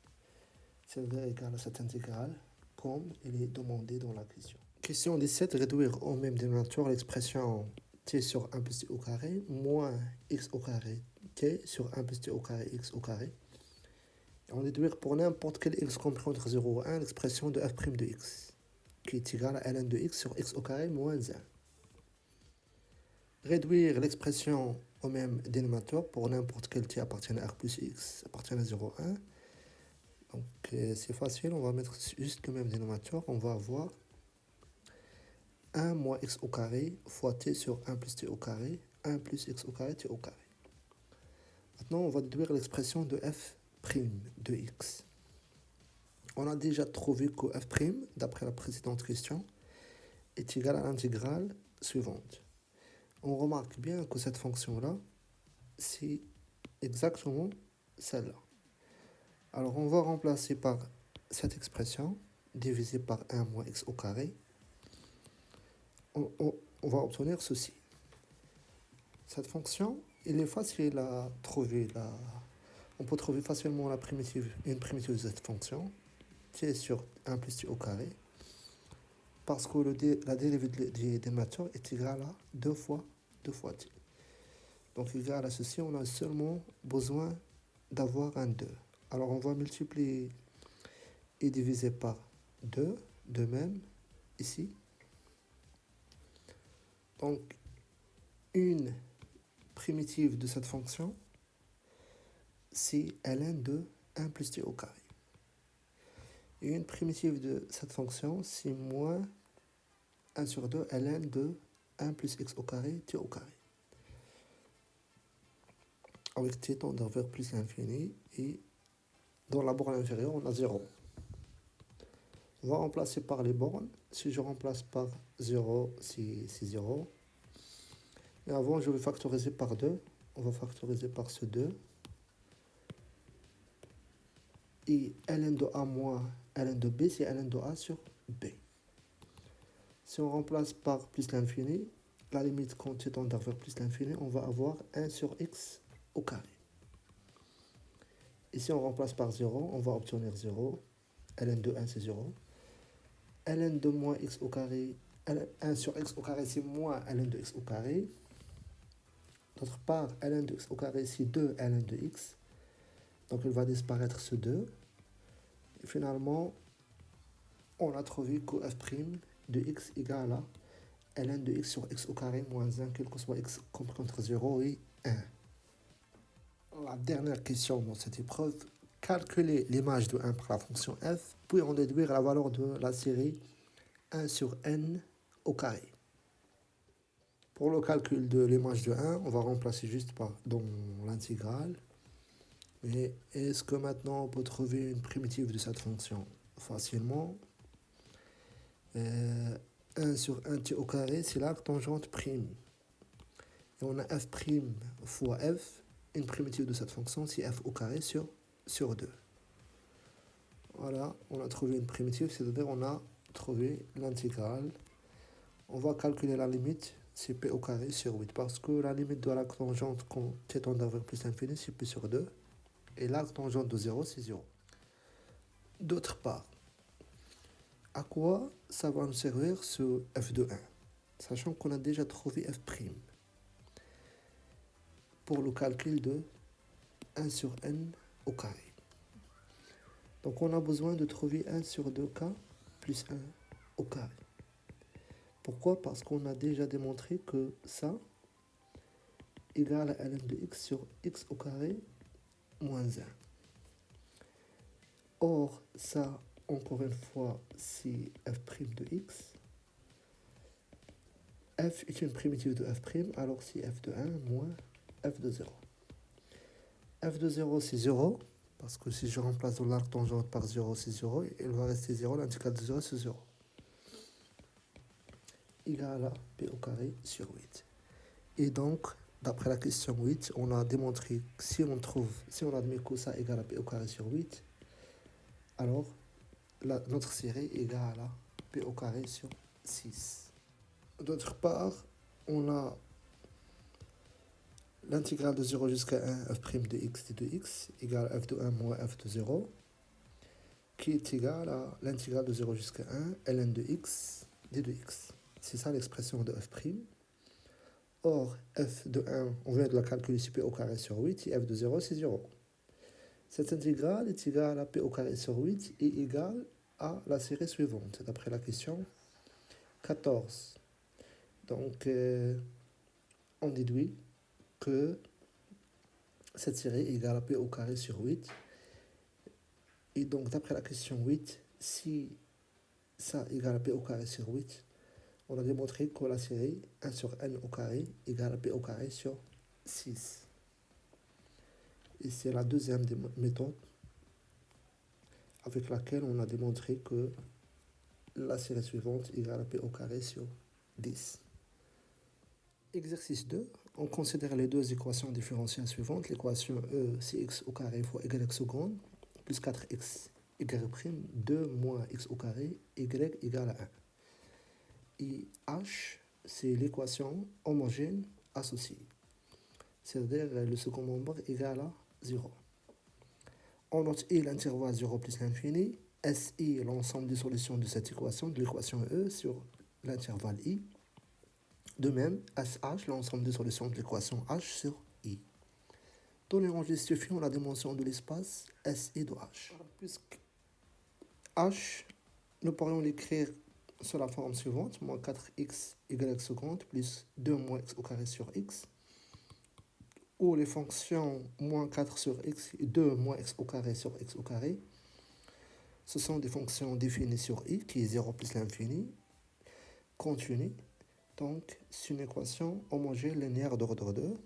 C'est-à-dire égale à cette intégrale comme il est demandé dans la question. Question 17, réduire au même dénominateur l'expression t sur 1 plus t au carré moins x au carré t sur 1 plus t au carré x au carré. Et on déduire pour n'importe quel x compris entre 0 et 1 l'expression de f' de x qui est égale à ln de x sur x au carré moins 1. Réduire l'expression au même dénominateur pour n'importe quel t appartient à r plus x appartient à 0, 1. Donc c'est facile, on va mettre juste le même dénominateur, on va avoir 1 moins x au carré fois t sur 1 plus t au carré, 1 plus x au carré t au carré. Maintenant, on va déduire l'expression de f' de x. On a déjà trouvé que f', d'après la précédente question, est égal à l'intégrale suivante. On remarque bien que cette fonction-là, c'est exactement celle-là. Alors, on va remplacer par cette expression, divisée par 1 moins x au carré. On va obtenir ceci. Cette fonction, il est facile à trouver. On peut trouver facilement une primitive de cette fonction, t sur 1 plus t au carré, parce que la dérivée des dénominateurs est égale à 2 fois t. Donc, égal à ceci, on a seulement besoin d'avoir un 2. Alors, on va multiplier et diviser par 2, de même, ici. Donc, une primitive de cette fonction, c'est ln de 1 plus t au carré. Et une primitive de cette fonction, c'est moins 1 sur 2 ln de 1 plus x au carré t au carré. Avec t tendant vers plus l'infini, et dans la borne inférieure, on a 0. On va remplacer par les bornes. Si je remplace par 0, c'est 0. Et avant, je vais factoriser par 2. On va factoriser par ce 2. Et ln de a moins ln de b, c'est ln de a sur b. Si on remplace par plus l'infini, la limite quand t tend vers plus l'infini, on va avoir 1 sur x au carré. Et si on remplace par 0, on va obtenir 0. ln de 1, c'est 0. ln de moins x au carré, 1 sur x au carré, c'est moins ln de x au carré. D'autre part, ln de x au carré, c'est 2 ln de x. Donc, il va disparaître ce 2. Et finalement, on a trouvé que f' de x égale à ln de x sur x au carré moins 1, quel que soit x compris entre 0 et 1. La dernière question dans cette épreuve, calculer l'image de 1 par la fonction f, puis en déduire la valeur de la série 1 sur n au carré. Pour le calcul de l'image de 1, on va remplacer juste dans l'intégrale. Mais est-ce que maintenant on peut trouver une primitive de cette fonction? Facilement. 1 sur 1 t au carré, c'est l'arc tangente prime. Et on a f' fois f. Une primitive de cette fonction, c'est f au carré sur 2. Voilà, on a trouvé une primitive, c'est-à-dire on a trouvé l'intégrale. On va calculer la limite, c'est p au carré sur 8, parce que la limite de l'arc tangente quand t tend vers plus l'infini, c'est p sur 2. Et l'arc tangente de 0, c'est 0. D'autre part, à quoi ça va nous servir ce f de 1? Sachant qu'on a déjà trouvé f'. Pour le calcul de 1 sur n au carré. Donc on a besoin de trouver 1 sur 2k plus 1 au carré. Pourquoi? Parce qu'on a déjà démontré que ça égale à ln de x sur x au carré moins 1. Or, ça, encore une fois, c'est f' de x. F est une primitive de f', alors c'est f de 1 moins f de 0. F de 0, c'est 0, parce que si je remplace dans l'arc tangente par 0, c'est 0, et il va rester 0, l'intégrale de 0, c'est 0. Égal à p au carré sur 8. Et donc, d'après la question 8, on a démontré que si on admet que ça égale à p au carré sur 8, alors notre série égale à p au carré sur 6. D'autre part, on a l'intégrale de 0 jusqu'à 1 f' de x de x égale à f de 1 moins f de 0, qui est égal à l'intégrale de 0 jusqu'à 1 ln de x d de x. C'est ça l'expression de f'. Or, f de 1, on vient de la calculer ici p au carré sur 8, et f de 0, c'est 0. Cette intégrale est égale à p au carré sur 8 et égale à la série suivante, d'après la question 14. Donc, on déduit que cette série est égale à p au carré sur 8. Et donc, d'après la question 8, si ça égale à p au carré sur 8, on a démontré que la série 1 sur n au carré égale à p au carré sur 6. Et c'est la deuxième méthode avec laquelle on a démontré que la série suivante égale à p au carré sur 10. Exercice 2, on considère les deux équations différentielles suivantes. L'équation E, c'est x au carré fois y seconde, plus 4x y prime, 2 moins x au carré, y égale à 1. Et H, c'est l'équation homogène associée, c'est-à-dire le second membre égal à 0. On note I l'intervalle 0 plus l'infini, SI l'ensemble des solutions de cette équation, de l'équation E sur l'intervalle I. De même, SH l'ensemble des solutions de l'équation H sur I. Donnons en justifiant la dimension de l'espace SI de H. Puisque H, nous pourrions l'écrire sur la forme suivante, moins 4x y seconde plus 2 moins x au carré sur x, où les fonctions moins 4 sur x et 2 moins x au carré sur x au carré, ce sont des fonctions définies sur i, qui est 0 plus l'infini, continue. Donc, c'est une équation homogène linéaire d'ordre 2,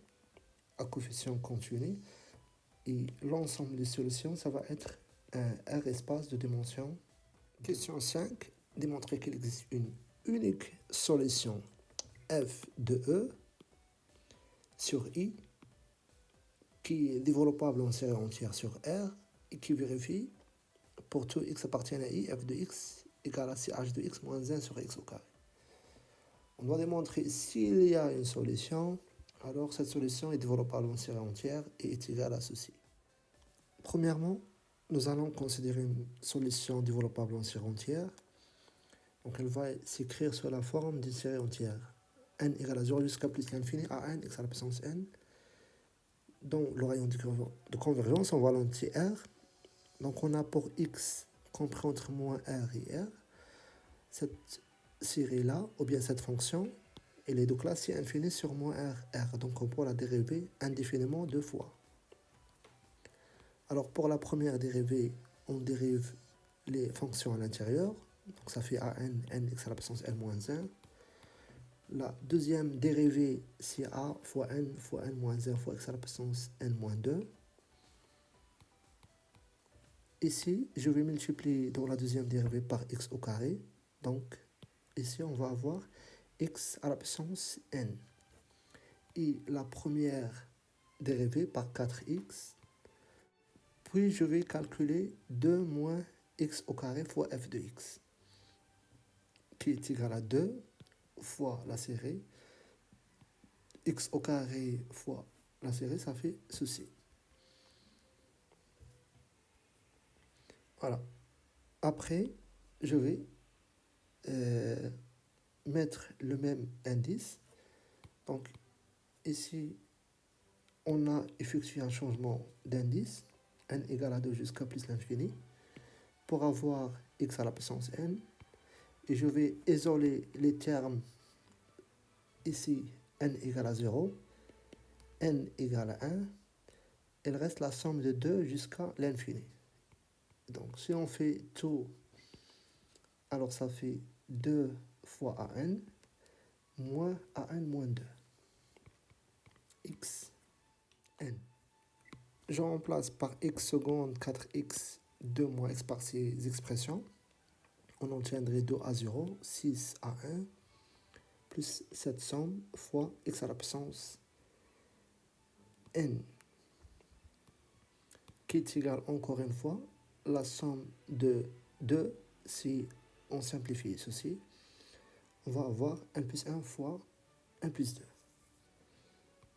à coefficient continu, et l'ensemble des solutions, ça va être un R espace de dimension. Question 5. Démontrer qu'il existe une unique solution f de E sur I qui est développable en série entière sur R et qui vérifie pour tout x appartient à I, f de x égale à ch de x moins 1 sur x au carré. On doit démontrer s'il y a une solution, alors cette solution est développable en série entière et est égale à ceci. Premièrement, nous allons considérer une solution développable en série entière. Donc elle va s'écrire sous la forme d'une série entière. N égale à 0 jusqu'à plus l'infini à n, x à la puissance n. Dont le rayon de convergence, on va l'entier R. Donc on a pour x compris entre moins R et R. Cette série-là, ou bien cette fonction, elle est de classe infinie sur moins R, R. Donc on peut la dériver indéfiniment deux fois. Alors pour la première dérivée, on dérive les fonctions à l'intérieur. Donc ça fait an, n, x à la puissance n moins 1. La deuxième dérivée, c'est a fois n moins 1 fois x à la puissance n moins 2. Ici, je vais multiplier dans la deuxième dérivée par x au carré. Donc, ici, on va avoir x à la puissance n. Et la première dérivée par 4x. Puis, je vais calculer 2 moins x au carré fois f de x, qui est égal à 2 fois la série. X au carré fois la série, ça fait ceci. Voilà. Après, je vais mettre le même indice. Donc, ici, on a effectué un changement d'indice, n égale à 2 jusqu'à plus l'infini. pour avoir x à la puissance n, et je vais isoler les termes ici, n égale à 0, n égale à 1, il reste la somme de 2 jusqu'à l'infini. Donc si on fait tout, alors ça fait 2 fois an moins an moins 2, x n. Je remplace par x seconde 4x 2 moins x par ces expressions. On obtiendrait 2 à 0, 6 à 1, plus cette somme fois x à la puissance n, qui est égal encore une fois la somme de 2. Si on simplifie ceci, on va avoir 1 plus 1 fois 1 plus 2.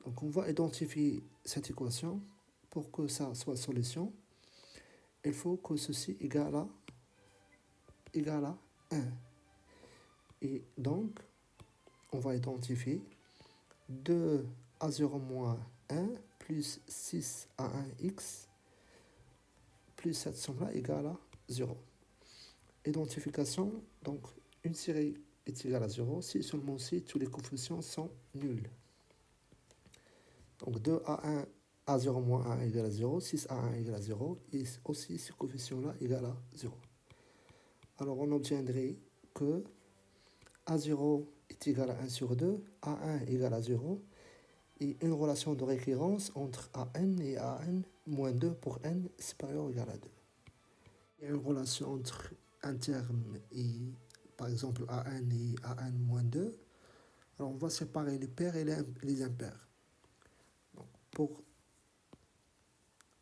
Donc on va identifier cette équation. Pour que ça soit solution, il faut que ceci égale à 1. Et donc, on va identifier 2 à 0 moins 1 plus 6 à 1x plus cette somme-là égale à 0. Identification, donc une série est égale à 0 si seulement si tous les coefficients sont nuls. Donc 2 à 1 à 0 moins 1 égale à 0, 6 à 1 égale à 0, et aussi ce coefficient-là égale à 0. Alors on obtiendrait que A0 est égal à 1 sur 2, A1 égale à 0, et une relation de récurrence entre AN et AN moins 2 pour n supérieur ou égal à 2. Il y a une relation entre un terme et, par exemple, AN et AN moins 2. Alors on va séparer les pairs et les impairs. Donc,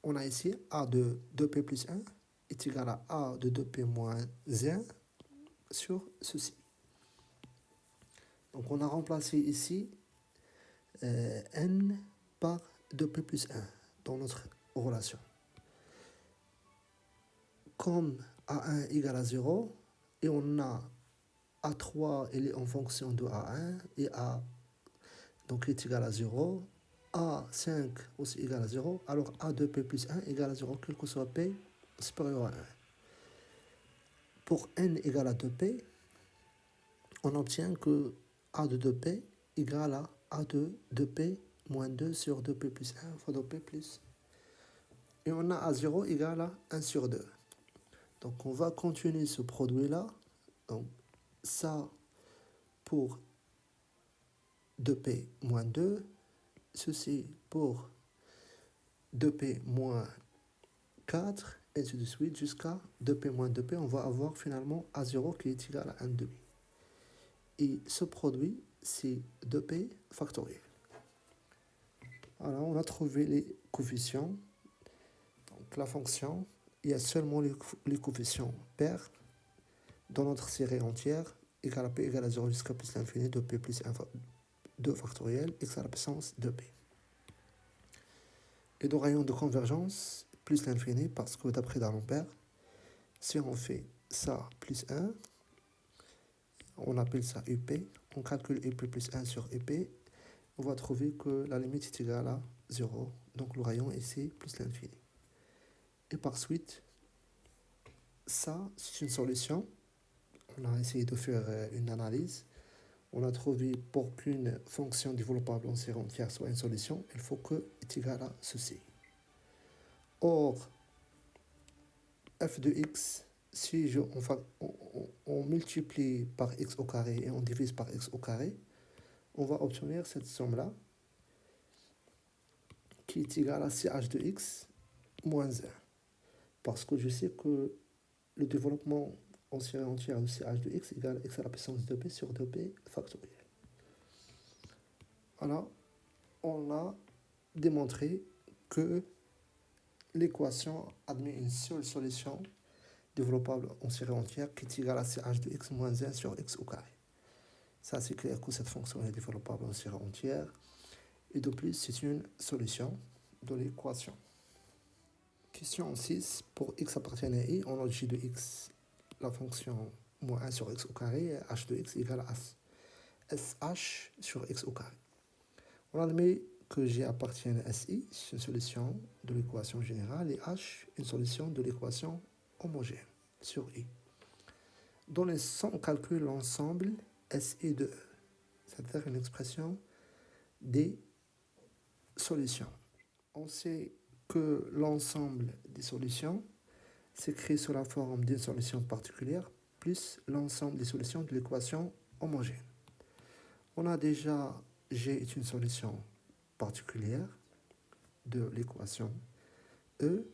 on a ici A de 2P plus 1 est égal à A de 2P moins 1 sur ceci. Donc on a remplacé ici n par 2P plus 1 dans notre relation. Comme A1 égale à 0, et on a A3, il est en fonction de A1, et A donc est égal à 0, A5 aussi égal à 0, alors A2P plus 1 égale à 0, quel que soit P supérieur à 1. Pour n égale à 2P, on obtient que A de 2P égale à A de 2P moins 2 sur 2P plus 1 fois 2P plus 1. Et on a A0 égale à 1 sur 2. Donc on va continuer ce produit-là. Donc ça pour 2P moins 2, ceci pour 2P moins 4, et ainsi de suite jusqu'à 2P moins 2P. On va avoir finalement A0 qui est égal à 1,5. Et ce produit, c'est 2P factoriel. Alors on a trouvé les coefficients. Donc la fonction, il y a seulement les coefficients pairs dans notre série entière, égale à P égale à 0 jusqu'à plus l'infini de P plus 1 2 factoriel, x à la puissance de P. Et le rayon de convergence, plus l'infini, parce que d'après D'Alembert, si on fait ça plus 1, on appelle ça UP, on calcule UP plus 1 sur UP, on va trouver que la limite est égale à 0, donc le rayon ici plus l'infini. Et par suite, ça, c'est une solution. On a essayé de faire une analyse. On a trouvé pour qu'une fonction développable en série entière soit une solution, il faut que est égal à ceci. Or, f de x, si on multiplie par x au carré et on divise par x au carré, on va obtenir cette somme-là qui est égale à ch de x moins 1. Parce que je sais que le développement en série entière de ch de x égale x à la puissance de p sur 2p factoriel. Alors, on a démontré que l'équation admet une seule solution développable en série entière qui est égale à ch de x moins 1 sur x au carré. Ça, c'est clair que cette fonction est développable en série entière. Et de plus, c'est une solution de l'équation. Question 6. Pour x appartenant à i, on a j de x, la fonction moins 1 sur x au carré, et h de x égale à sh sur x au carré. On admet que j appartient à si, c'est une solution de l'équation générale, et h, une solution de l'équation homogène. sur I. Dans les sons, on calcule l'ensemble SI de E, c'est-à-dire une expression des solutions. On sait que l'ensemble des solutions s'écrit sous la forme d'une solution particulière plus l'ensemble des solutions de l'équation homogène. On a déjà G est une solution particulière de l'équation E.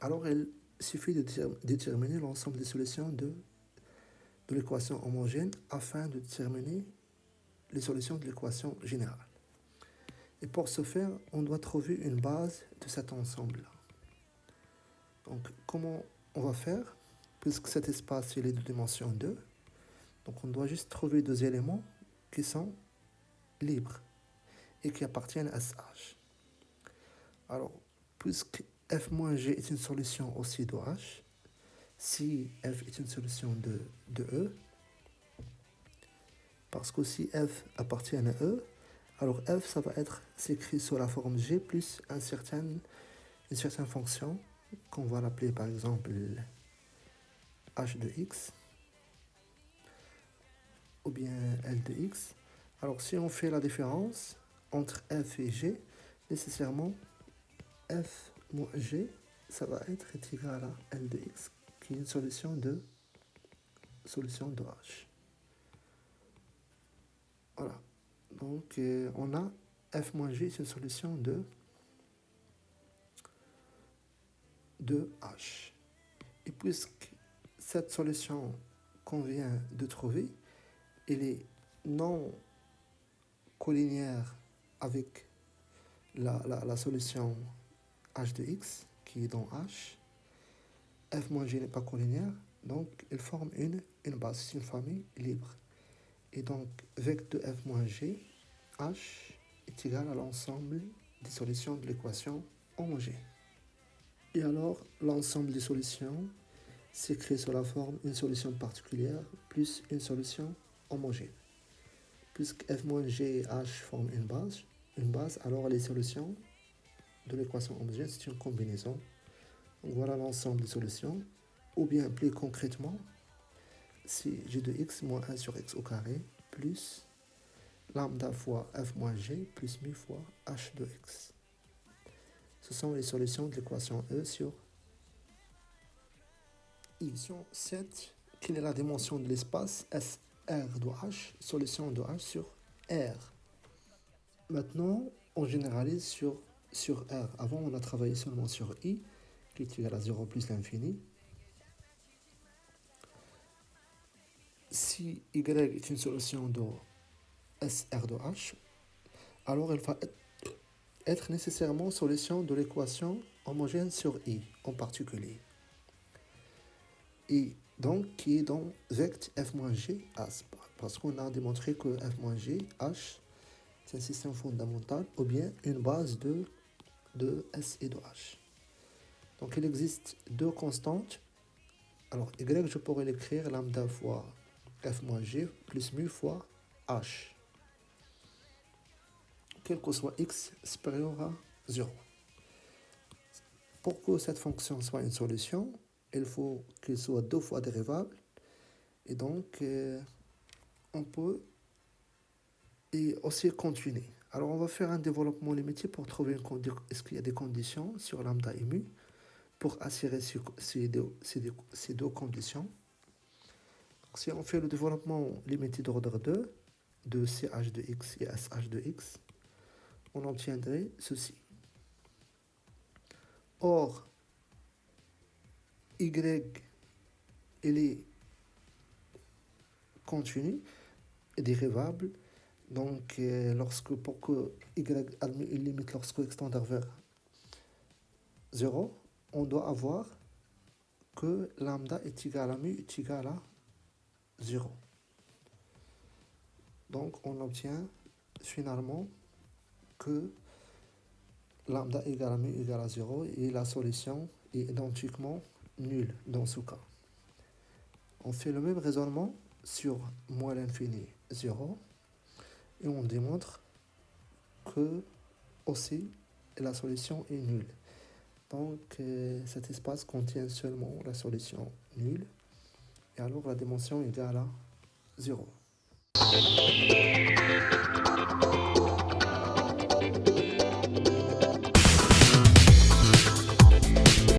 Alors, il suffit de déterminer l'ensemble des solutions de l'équation homogène afin de déterminer les solutions de l'équation générale. Et pour ce faire, on doit trouver une base de cet ensemble-là. Donc, comment on va faire? Puisque cet espace il est de dimension 2, donc on doit juste trouver deux éléments qui sont libres et qui appartiennent à SH. Alors, puisque f-g est une solution aussi de H, si f est une solution de E, parce que si f appartient à E, alors f, ça va être s'écrit sous la forme G plus une certaine fonction qu'on va l'appeler par exemple h de x ou bien L de x. Alors si on fait la différence entre f et g, nécessairement f moins g, ça va être égal à L de x, qui est une solution de h. Voilà. Donc on a f moins g, c'est une solution de h. Et puisque cette solution qu'on vient de trouver, elle est non collinéaire avec la solution h de x qui est dans h, f moins g n'est pas collinéaire, donc elle forme une base, c'est une famille libre. Et donc vecteur de f moins g, h est égal à l'ensemble des solutions de l'équation homogène. Et alors l'ensemble des solutions s'écrit sous la forme une solution particulière plus une solution homogène. Puisque f moins g et h forment une base, alors les solutions de l'équation homogène, c'est une combinaison. Donc voilà l'ensemble des solutions. Ou bien plus concrètement, c'est g de x moins 1 sur x au carré plus lambda fois f moins g plus mu fois h de x. Ce sont les solutions de l'équation E sur I. Question 7. Quelle est la dimension de l'espace SR de H, solution de H sur R? Maintenant, on généralise sur R. Avant, on a travaillé seulement sur I, qui est égal à 0 plus l'infini. Si Y est une solution de SR de H, alors elle va être nécessairement solution de l'équation homogène sur I en particulier. Et donc qui est dans vecteur f-g H, parce qu'on a démontré que f-g H, c'est un système fondamental ou bien une base de S et de H. Donc il existe deux constantes. Alors y, je pourrais l'écrire lambda fois f-g plus mu fois h, quel que soit x supérieur à 0. Pour que cette fonction soit une solution, il faut qu'il soit deux fois dérivable. Et donc, on peut aussi continuer. Alors, on va faire un développement limité pour trouver est-ce qu'il y a des conditions sur lambda et mu pour assurer ces deux conditions. Donc, si on fait le développement limité d'ordre 2, de CH de x et SH de x, on obtiendrait ceci. Or, y, il est continu et dérivable. Donc, pour que y admet une limite lorsque x tend vers 0, on doit avoir que lambda est égal à mu est égal à 0. Donc, on obtient finalement que lambda égale à mu égale à 0 et la solution est identiquement nulle dans ce cas. On fait le même raisonnement sur moins l'infini 0 et on démontre que aussi la solution est nulle. Donc, cet espace contient seulement la solution nulle. Et alors, la dimension égale à 0.